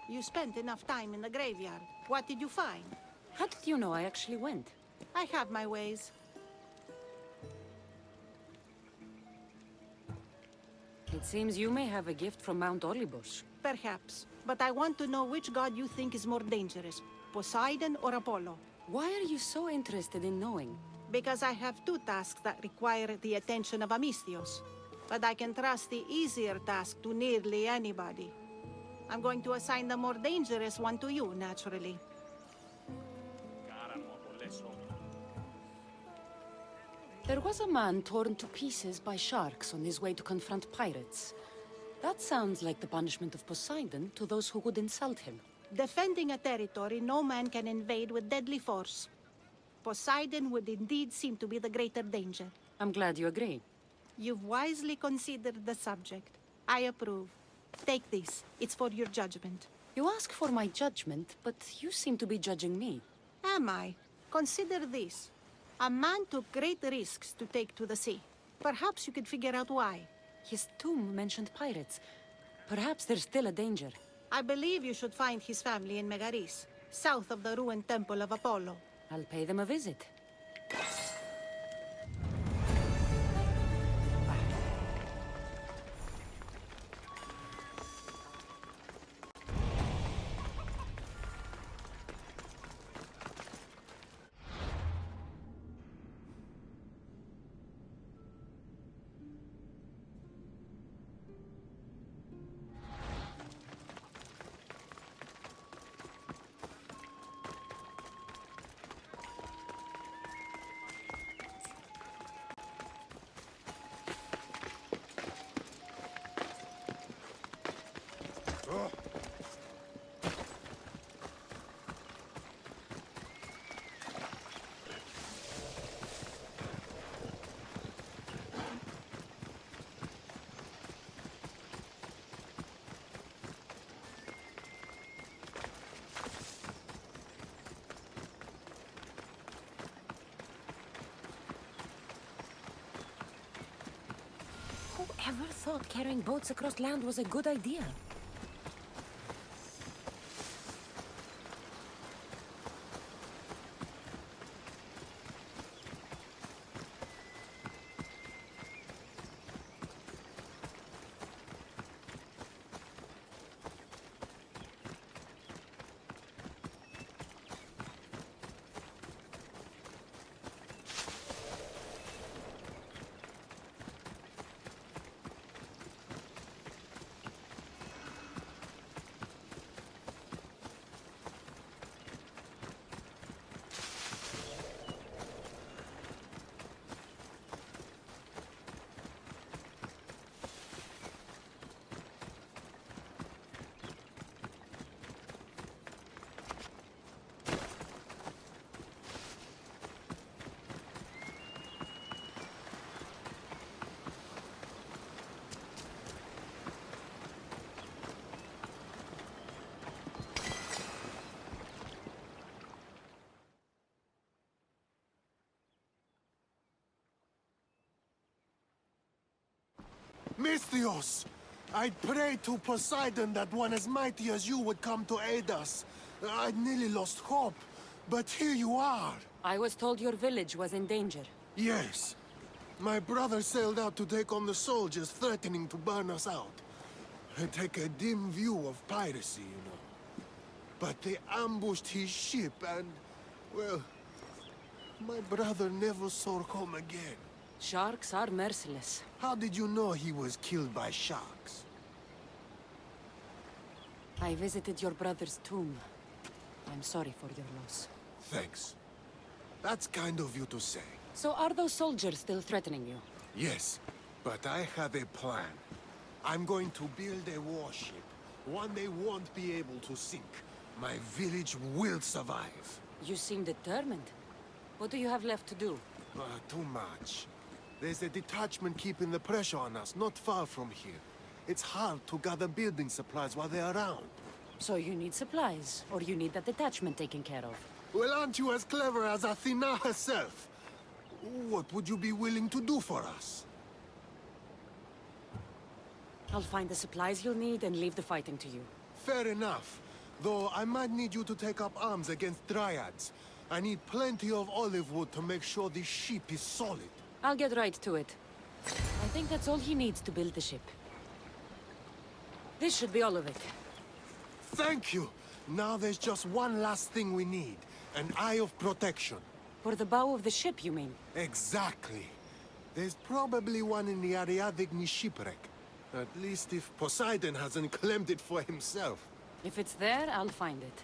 Speaker 11: You spent enough time in the graveyard. What did you find?
Speaker 3: How did you know I actually went?
Speaker 11: I have my ways.
Speaker 3: It seems you may have a gift from Mount Olympus.
Speaker 11: Perhaps. But I want to know which god you think is more dangerous, Poseidon or Apollo.
Speaker 3: Why are you so interested in knowing?
Speaker 11: Because I have two tasks that require the attention of Amistios. But I can trust the easier task to nearly anybody. I'm going to assign the more dangerous one to you, naturally.
Speaker 3: There was a man torn to pieces by sharks on his way to confront pirates. That sounds like the punishment of Poseidon to those who would insult him.
Speaker 11: Defending a territory no man can invade with deadly force. Poseidon would indeed seem to be the greater danger.
Speaker 3: I'm glad you agree.
Speaker 11: You've wisely considered the subject. I approve. Take this. It's for your judgment.
Speaker 3: You ask for my judgment, but you seem to be judging me.
Speaker 11: Am I? Consider this. A man took great risks to take to the sea. Perhaps you could figure out why.
Speaker 3: His tomb mentioned pirates. Perhaps there's still a danger.
Speaker 11: I believe you should find his family in Megaris, south of the ruined temple of Apollo.
Speaker 3: I'll pay them a visit.
Speaker 1: thought carrying boats across land was a good idea.
Speaker 12: Misthios! I prayed to Poseidon that one as mighty as you would come to aid us. I'd nearly lost hope, but here you are.
Speaker 3: I was told your village was in danger.
Speaker 12: Yes. My brother sailed out to take on the soldiers threatening to burn us out. I take a dim view of piracy, you know. But they ambushed his ship and, well, my brother never saw home again.
Speaker 3: Sharks are merciless.
Speaker 12: How did you know he was killed by sharks?
Speaker 3: I visited your brother's tomb. I'm sorry for your loss.
Speaker 12: Thanks. That's kind of you to say.
Speaker 3: So are those soldiers still threatening you?
Speaker 12: Yes, but I have a plan. I'm going to build a warship. One they won't be able to sink. My village will survive.
Speaker 3: You seem determined. What do you have left to do?
Speaker 12: Too much. There's a detachment keeping the pressure on us, not far from here. It's hard to gather building supplies while they're around.
Speaker 3: So you need supplies, or you need that detachment taken care of.
Speaker 12: Well, aren't you as clever as Athena herself? What would you be willing to do for us?
Speaker 3: I'll find the supplies you'll need and leave the fighting to you.
Speaker 12: Fair enough. Though I might need you to take up arms against Dryads. I need plenty of olive wood to make sure this ship is solid.
Speaker 3: I'll get right to it. I think that's all he needs to build the ship. This should be all of it.
Speaker 12: Thank you! Now there's just one last thing we need. An eye of protection.
Speaker 3: For the bow of the ship, you mean?
Speaker 12: Exactly. There's probably one in the Ariadne shipwreck. At least if Poseidon hasn't claimed it for himself.
Speaker 3: If it's there, I'll find it.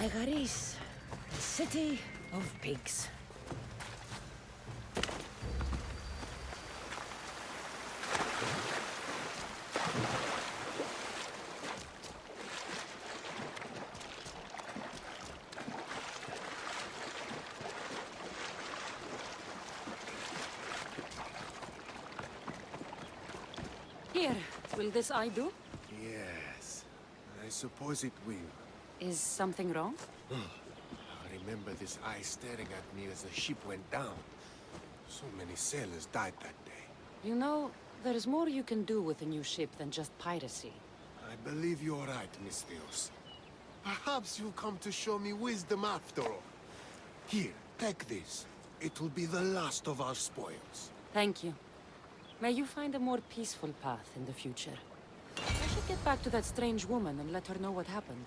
Speaker 1: Megaris, the city of pigs.
Speaker 3: Here, will this eye do?
Speaker 12: Yes, I suppose it will.
Speaker 3: Is something wrong?
Speaker 12: I remember this eye staring at me as the ship went down. So many sailors died that day.
Speaker 3: You know, there's more you can do with a new ship than just piracy.
Speaker 12: I believe you're right, Misthios. Perhaps you've come to show me wisdom after all. Here, take this. It will be the last of our spoils.
Speaker 3: Thank you. May you find a more peaceful path in the future. I should get back to that strange woman and let her know what happened.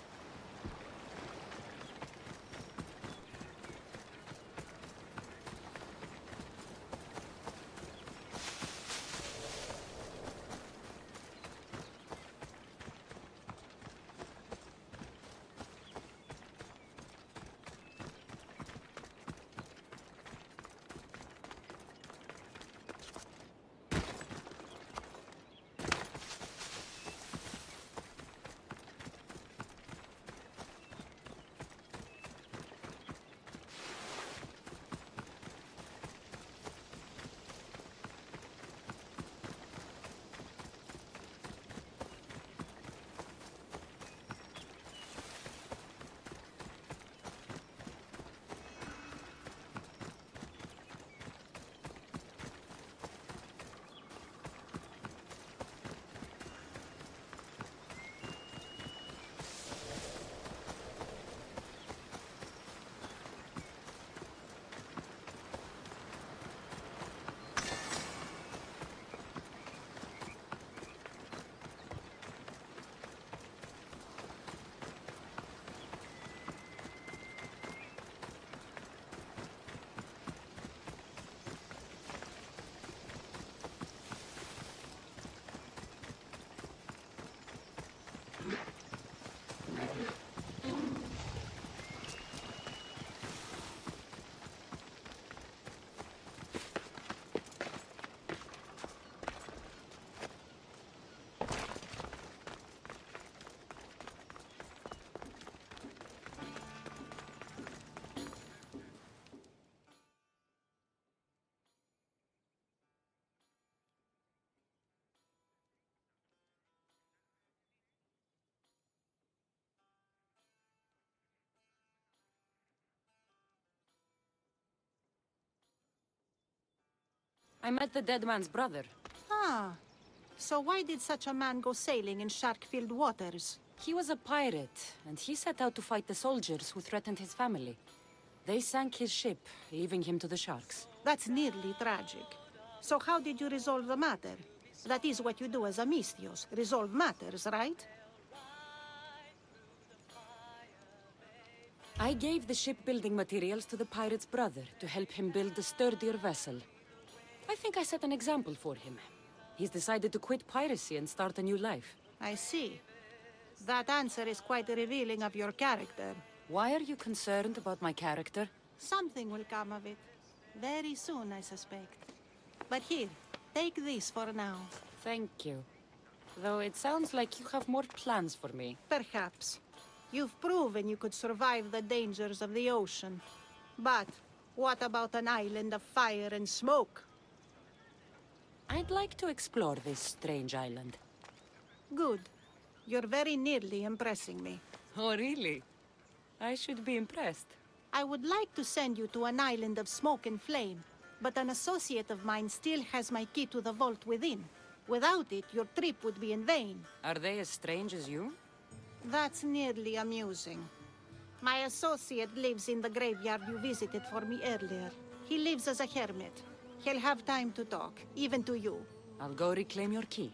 Speaker 3: I met the dead man's brother.
Speaker 11: Ah, so why did such a man go sailing in shark-filled waters?
Speaker 3: He was a pirate, and he set out to fight the soldiers who threatened his family. They sank his ship, leaving him to the sharks.
Speaker 11: That's nearly tragic. So how did you resolve the matter? That is what you do as a Misthios, resolve matters, right?
Speaker 3: I gave the shipbuilding materials to the pirate's brother to help him build a sturdier vessel. I think I set an example for him. He's decided to quit piracy and start a new life.
Speaker 11: I see. That answer is quite revealing of your character.
Speaker 3: Why are you concerned about my character?
Speaker 11: Something will come of it. Very soon, I suspect. But here, take this for now.
Speaker 3: Thank you. Though it sounds like you have more plans for me.
Speaker 11: Perhaps. You've proven you could survive the dangers of the ocean. But what about an island of fire and smoke?
Speaker 3: I'd like to explore this strange island.
Speaker 11: Good. You're very nearly impressing me.
Speaker 3: Oh, really? I should be impressed.
Speaker 11: I would like to send you to an island of smoke and flame, but an associate of mine still has my key to the vault within. Without it, your trip would be in vain.
Speaker 3: Are they as strange as you?
Speaker 11: That's nearly amusing. My associate lives in the graveyard you visited for me earlier. He lives as a hermit. He'll have time to talk, even to you.
Speaker 3: I'll go reclaim your key.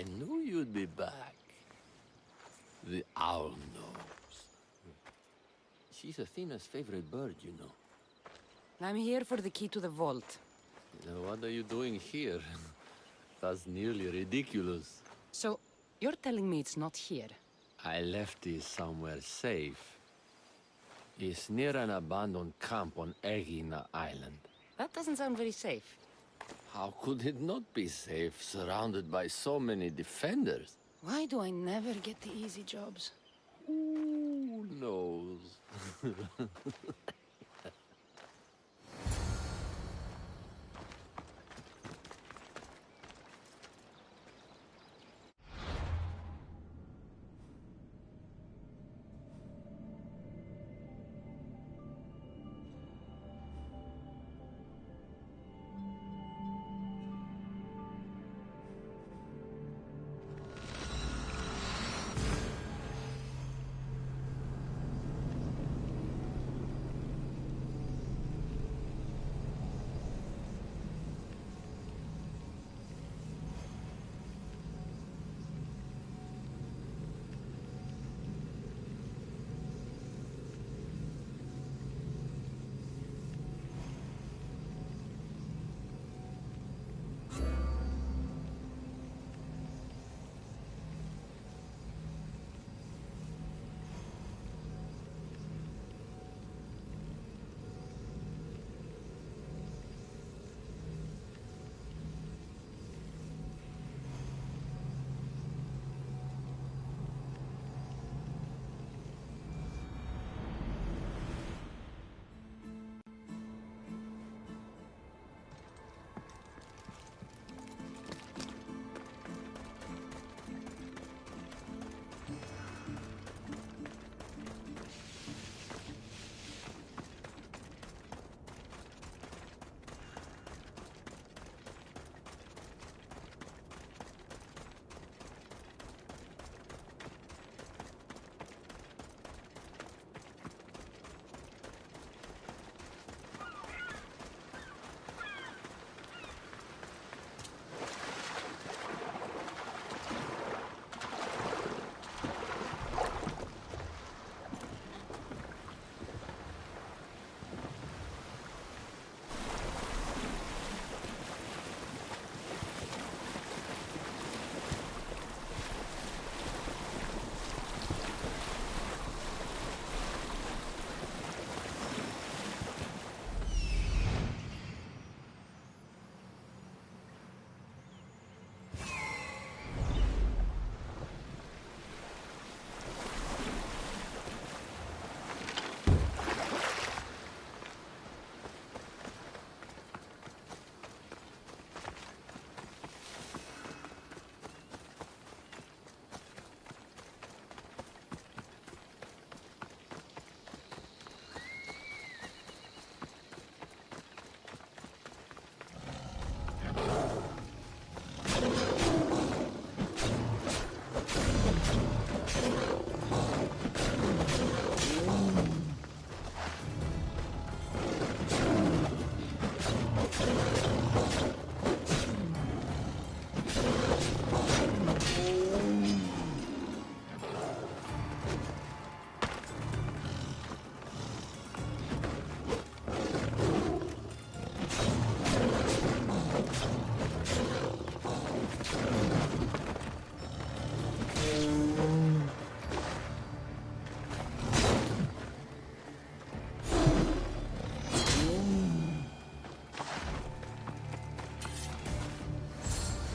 Speaker 13: I knew you'd be back. The owl knows. She's Athena's favorite bird, you know.
Speaker 3: I'm here for the key to the vault.
Speaker 13: What are you doing here? That's nearly ridiculous.
Speaker 3: So, you're telling me it's not here?
Speaker 13: I left it somewhere safe. It's near an abandoned camp on Egina Island.
Speaker 3: That doesn't sound very safe.
Speaker 13: How could it not be safe, surrounded by so many defenders?
Speaker 3: Why do I never get the easy jobs?
Speaker 13: Who knows?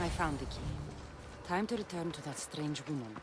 Speaker 3: I found the key. Time to return to that strange woman.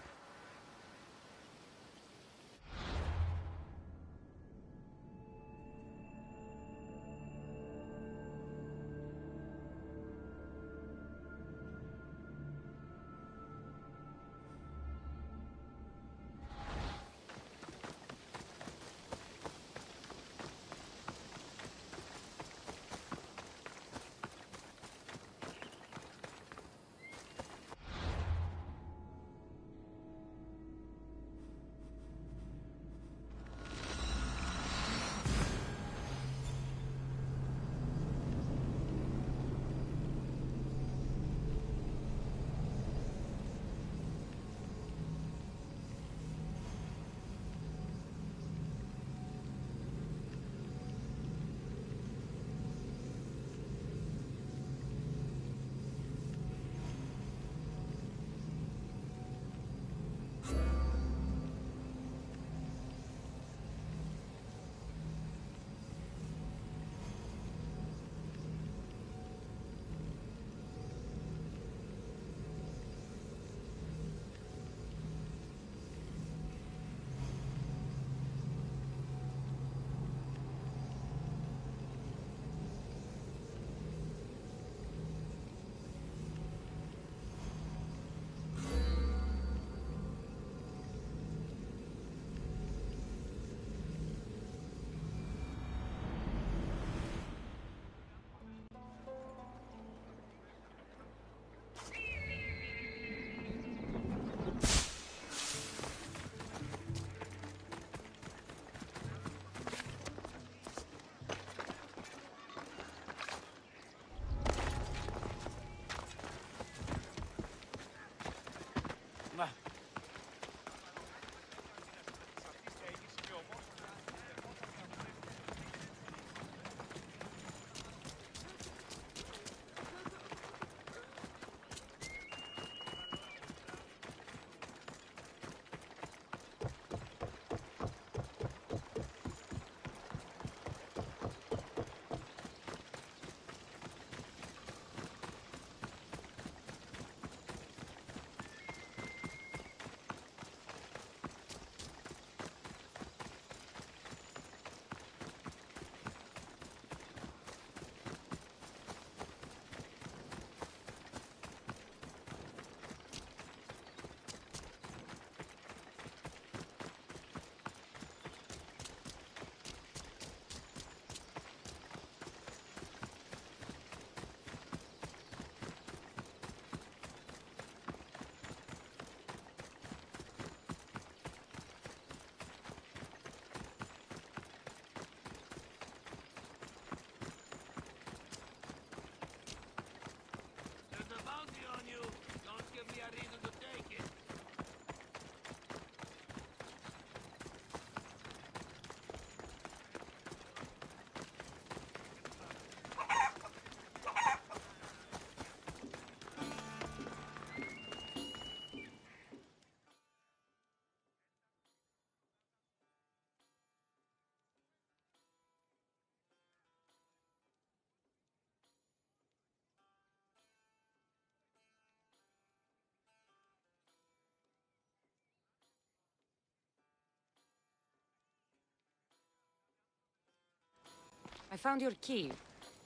Speaker 3: I found your key.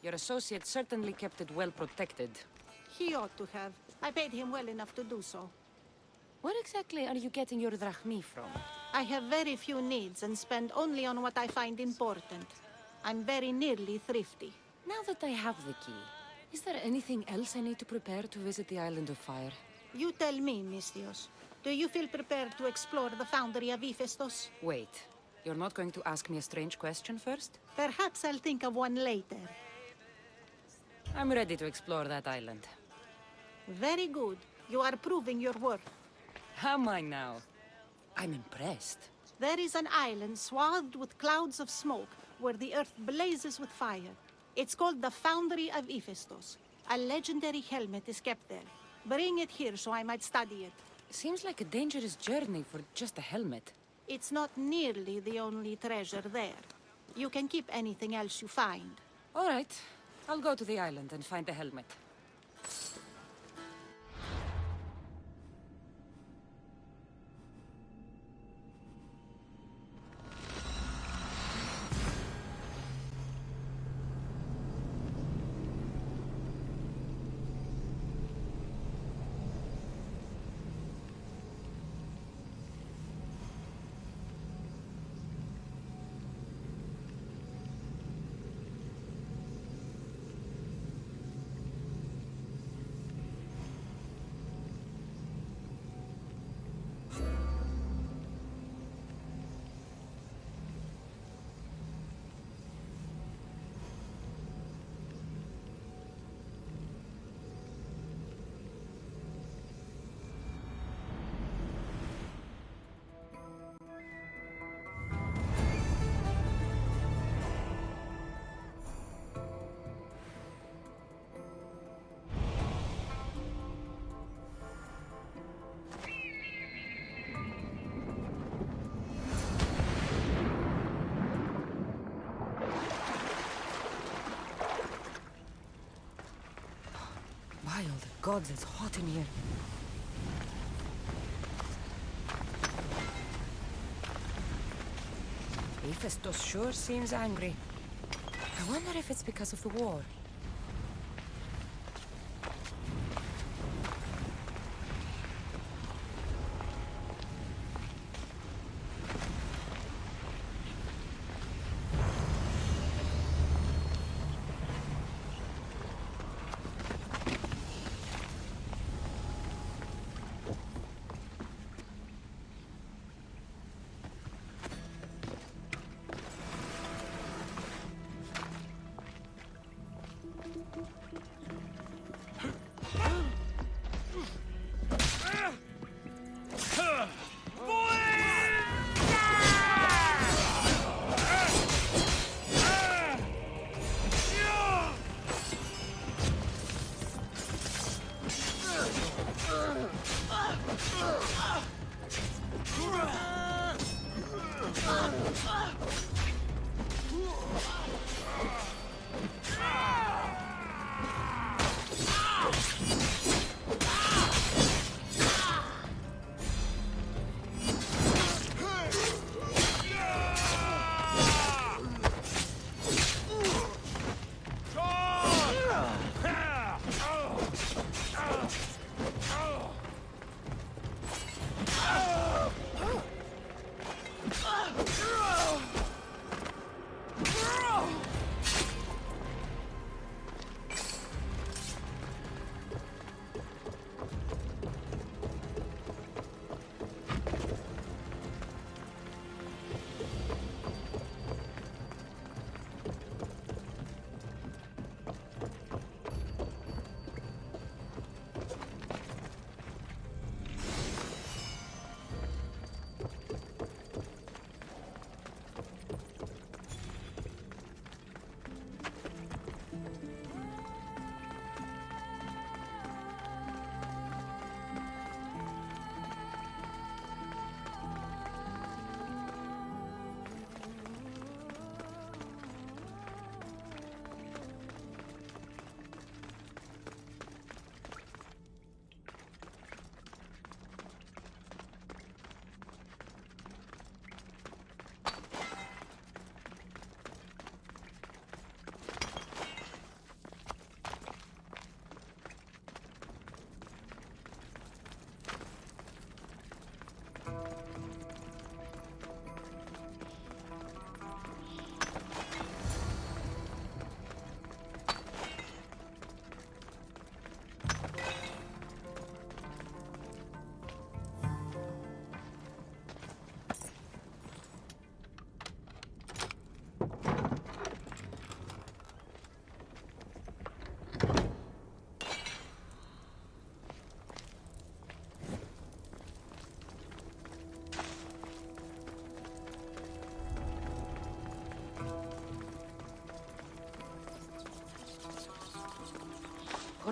Speaker 3: Your associate certainly kept it well protected.
Speaker 11: He ought to have. I paid him well enough to do so.
Speaker 3: Where exactly are you getting your drachmi from?
Speaker 11: I have very few needs and spend only on what I find important. I'm very nearly thrifty.
Speaker 3: Now that I have the key, is there anything else I need to prepare to visit the Island of Fire?
Speaker 11: You tell me, Mistios. Do you feel prepared to explore the foundry of Hephaestus?
Speaker 3: Wait, you're not going to ask me a strange question first?
Speaker 11: Perhaps I'll think of one later.
Speaker 3: I'm ready to explore that island.
Speaker 11: Very good. You are proving your worth.
Speaker 3: Am I now? I'm impressed.
Speaker 11: There is an island swathed with clouds of smoke where the earth blazes with fire. It's called the Foundry of Hephaestus. A legendary helmet is kept there. Bring it here so I might study it.
Speaker 3: Seems like a dangerous journey for just a helmet.
Speaker 11: It's not nearly the only treasure there. You can keep anything else you find.
Speaker 3: All right. I'll go to the island and find the helmet. Wild gods, it's hot in here. Hephaestus sure seems angry. I wonder if it's because of the war.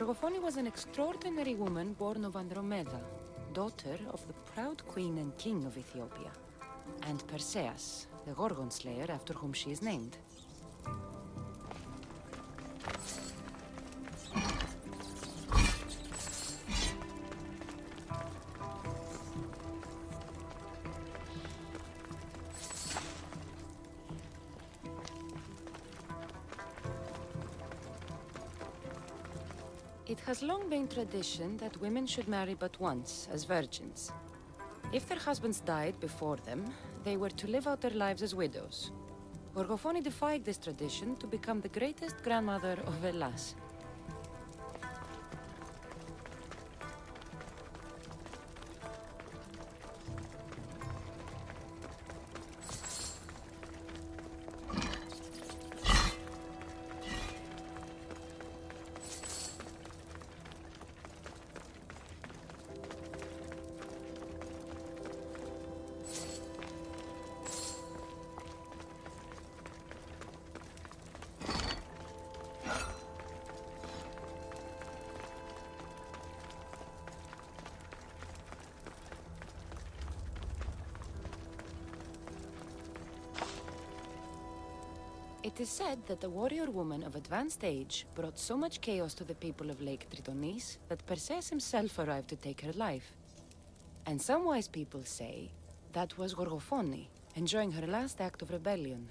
Speaker 3: Gorgofoni was an extraordinary woman born of Andromeda, daughter of the proud queen and king of Ethiopia, and Perseus, the Gorgon slayer after whom she is named. It has long been tradition that women should marry but once, as virgins. If their husbands died before them, they were to live out their lives as widows. Gorgofoni defied this tradition to become the greatest grandmother of Hellas. It is said that a warrior woman of advanced age brought so much chaos to the people of Lake Tritonis that Perseus himself arrived to take her life. And some wise people say that was Gorgofoni, enjoying her last act of rebellion.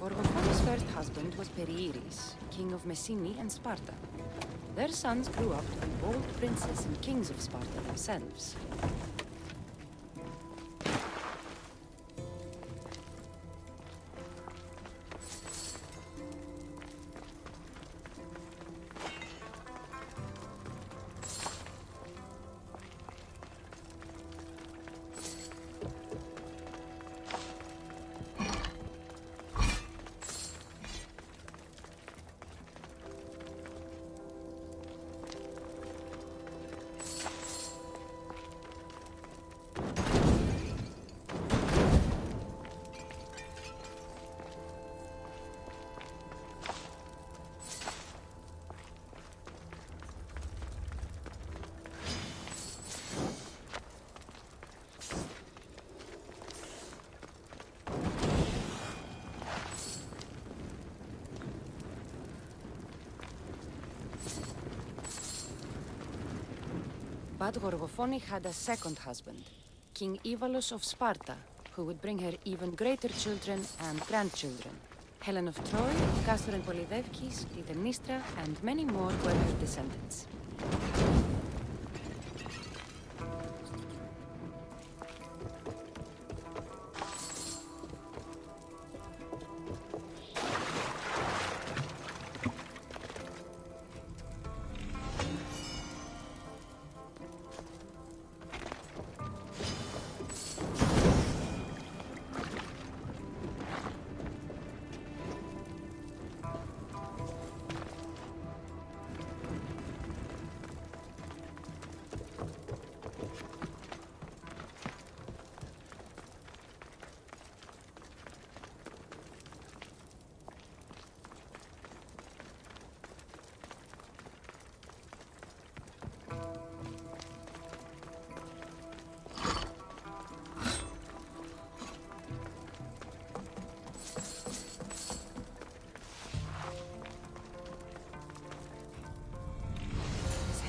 Speaker 3: Gorgofoni's first husband was Perieres, king of Messini and Sparta. Their sons grew up to be bold princes and kings of Sparta themselves. But Gorgofoni had a second husband, King Ivalos of Sparta, who would bring her even greater children and grandchildren. Helen of Troy, Castor and Polydevkis, Clytemnestra, and many more were her descendants.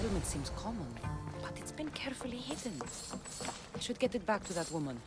Speaker 3: settlement seems common, but it's been carefully hidden. I should get it back to that woman.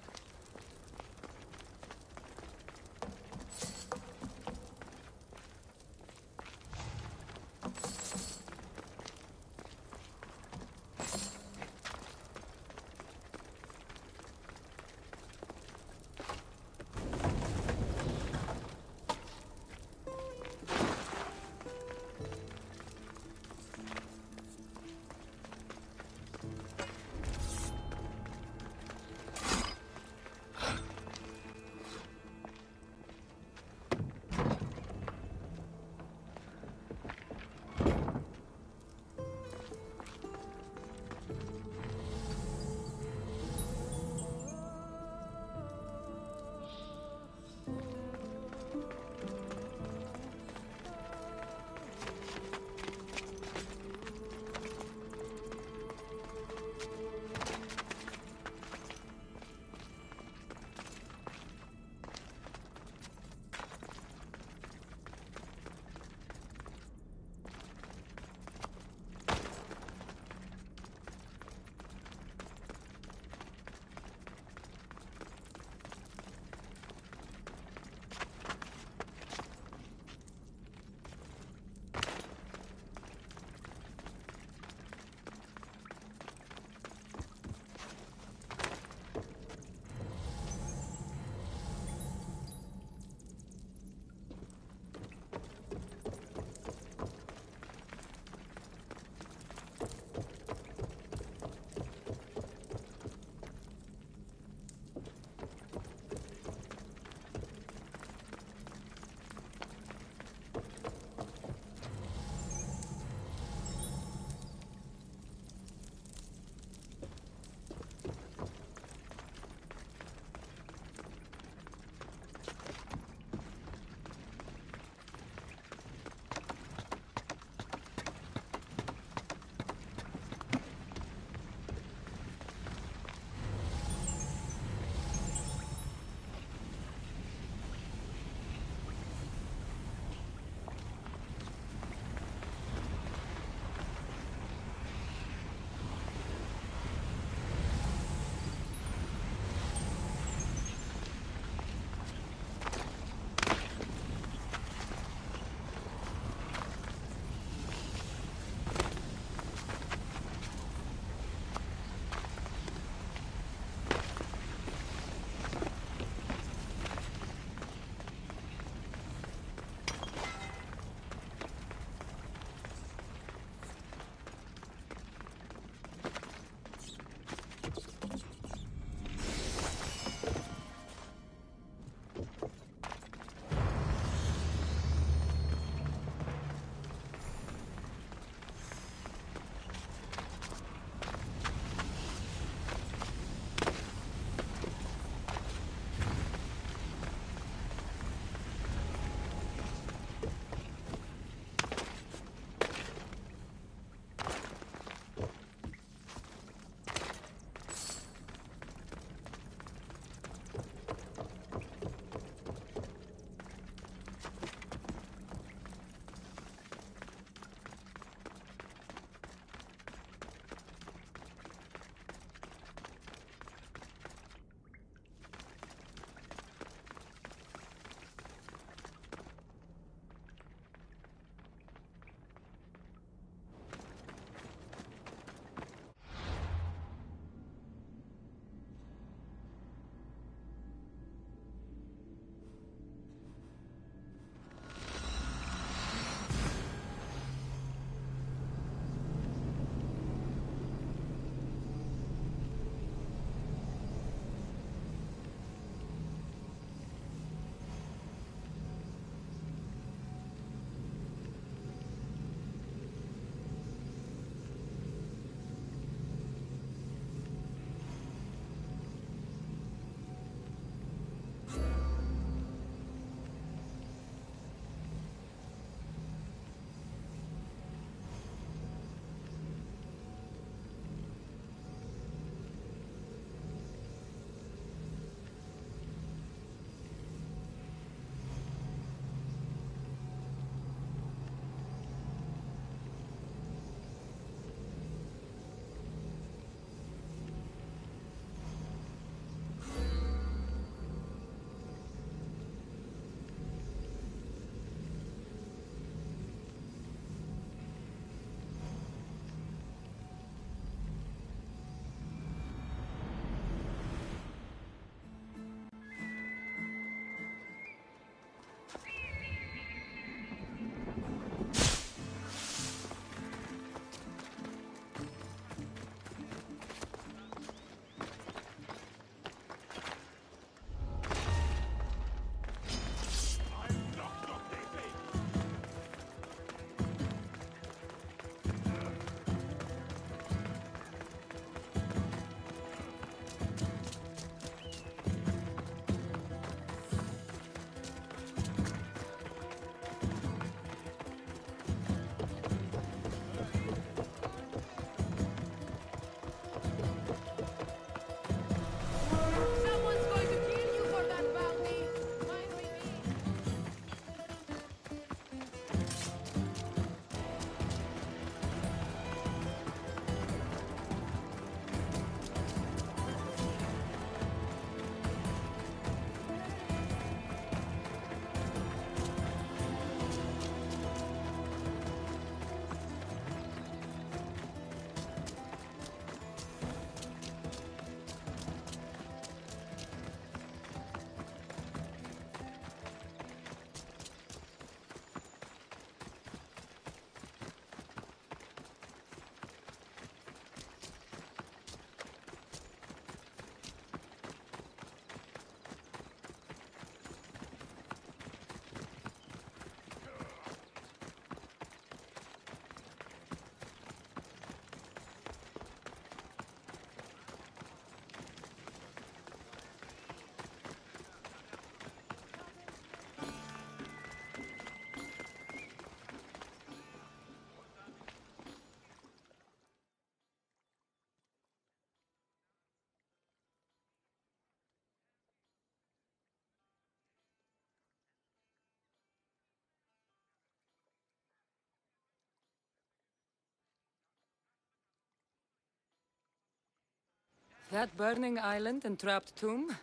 Speaker 3: That burning island and trapped tomb?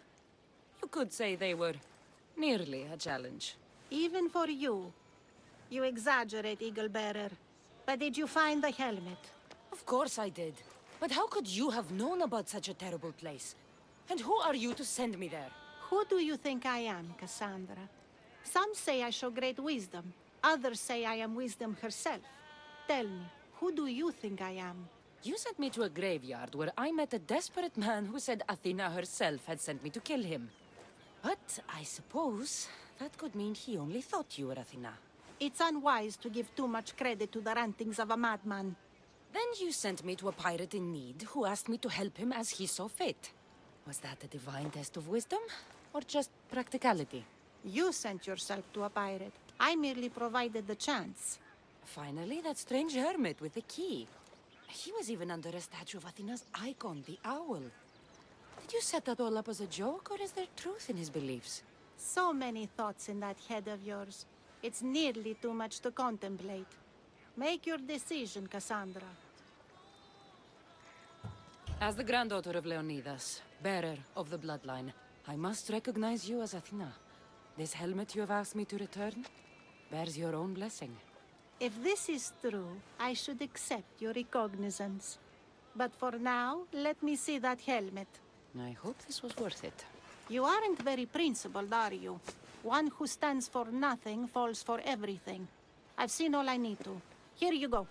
Speaker 3: You could say they were nearly a challenge.
Speaker 11: Even for you. You exaggerate, Eagle Bearer. But did you find the helmet?
Speaker 3: Of course I did. But how could you have known about such a terrible place? And who are you to send me there?
Speaker 11: Who do you think I am, Cassandra? Some say I show great wisdom. Others say I am wisdom herself. Tell me, who do you think I am?
Speaker 3: You sent me to a graveyard where I met a desperate man who said Athena herself had sent me to kill him. But I suppose that could mean he only thought you were Athena.
Speaker 11: It's unwise to give too much credit to the rantings of a madman.
Speaker 3: Then you sent me to a pirate in need who asked me to help him as he saw fit. Was that a divine test of wisdom? Or just practicality?
Speaker 11: You sent yourself to a pirate. I merely provided the chance.
Speaker 3: Finally, that strange hermit with the key. He was even under a statue of Athena's icon, the owl. Did you set that all up as a joke, or is there truth in his beliefs?
Speaker 11: So many thoughts in that head of yours. It's nearly too much to contemplate. Make your decision, Cassandra.
Speaker 3: As the granddaughter of Leonidas, bearer of the bloodline, I must recognize you as Athena. This helmet you have asked me to return bears your own blessing.
Speaker 11: If this is true, I should accept your recognizance. But for now, let me see that helmet.
Speaker 3: I hope this was worth it.
Speaker 11: You aren't very principled, are you? One who stands for nothing falls for everything. I've seen all I need to. Here you go.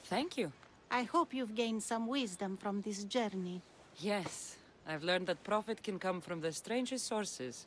Speaker 3: Thank you.
Speaker 11: I hope you've gained some wisdom from this journey.
Speaker 3: Yes, I've learned that profit can come from the strangest sources.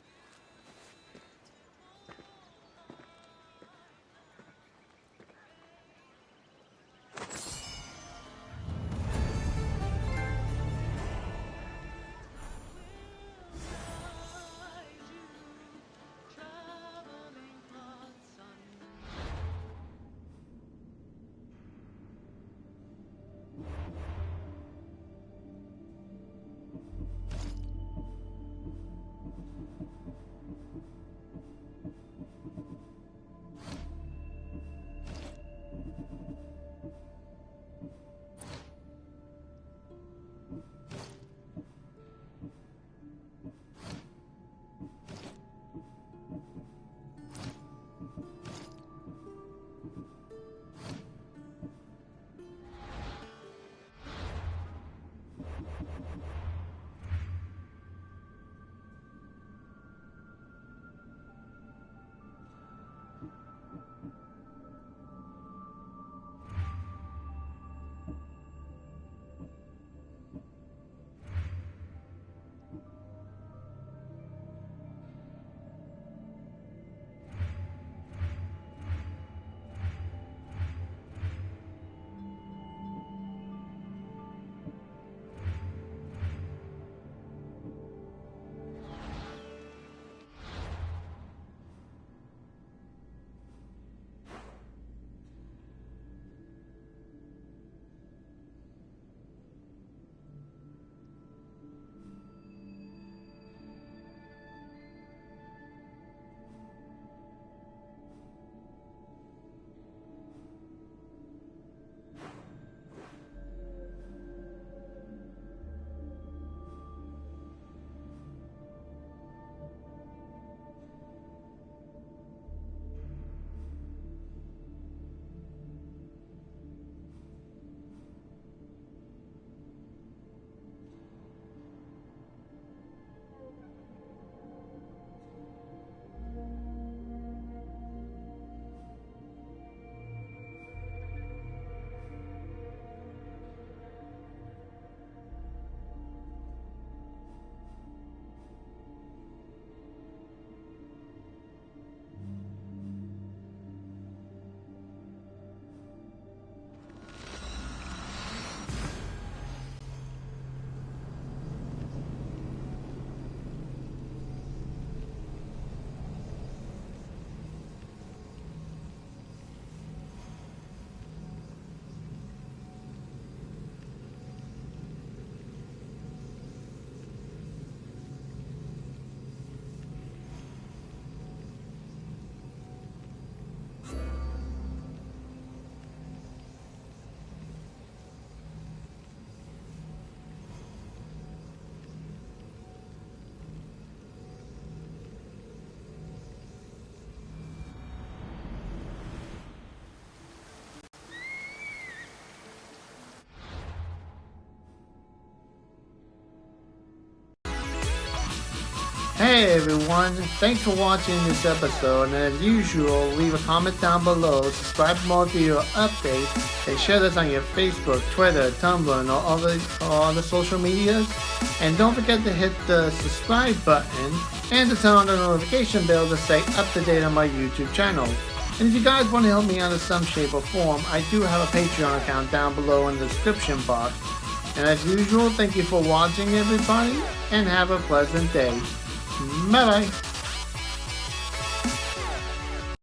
Speaker 14: Hey everyone, thanks for watching this episode, and as usual, leave a comment down below, subscribe for more video updates, and share this on your Facebook, Twitter, Tumblr, and all the social medias. And don't forget to hit the subscribe button and to turn on the notification bell to stay up to date on my YouTube channel. And if you guys want to help me out in some shape or form, I do have a Patreon account down below in the description box. And as usual, thank you for watching everybody, and have a pleasant day. Bye bye.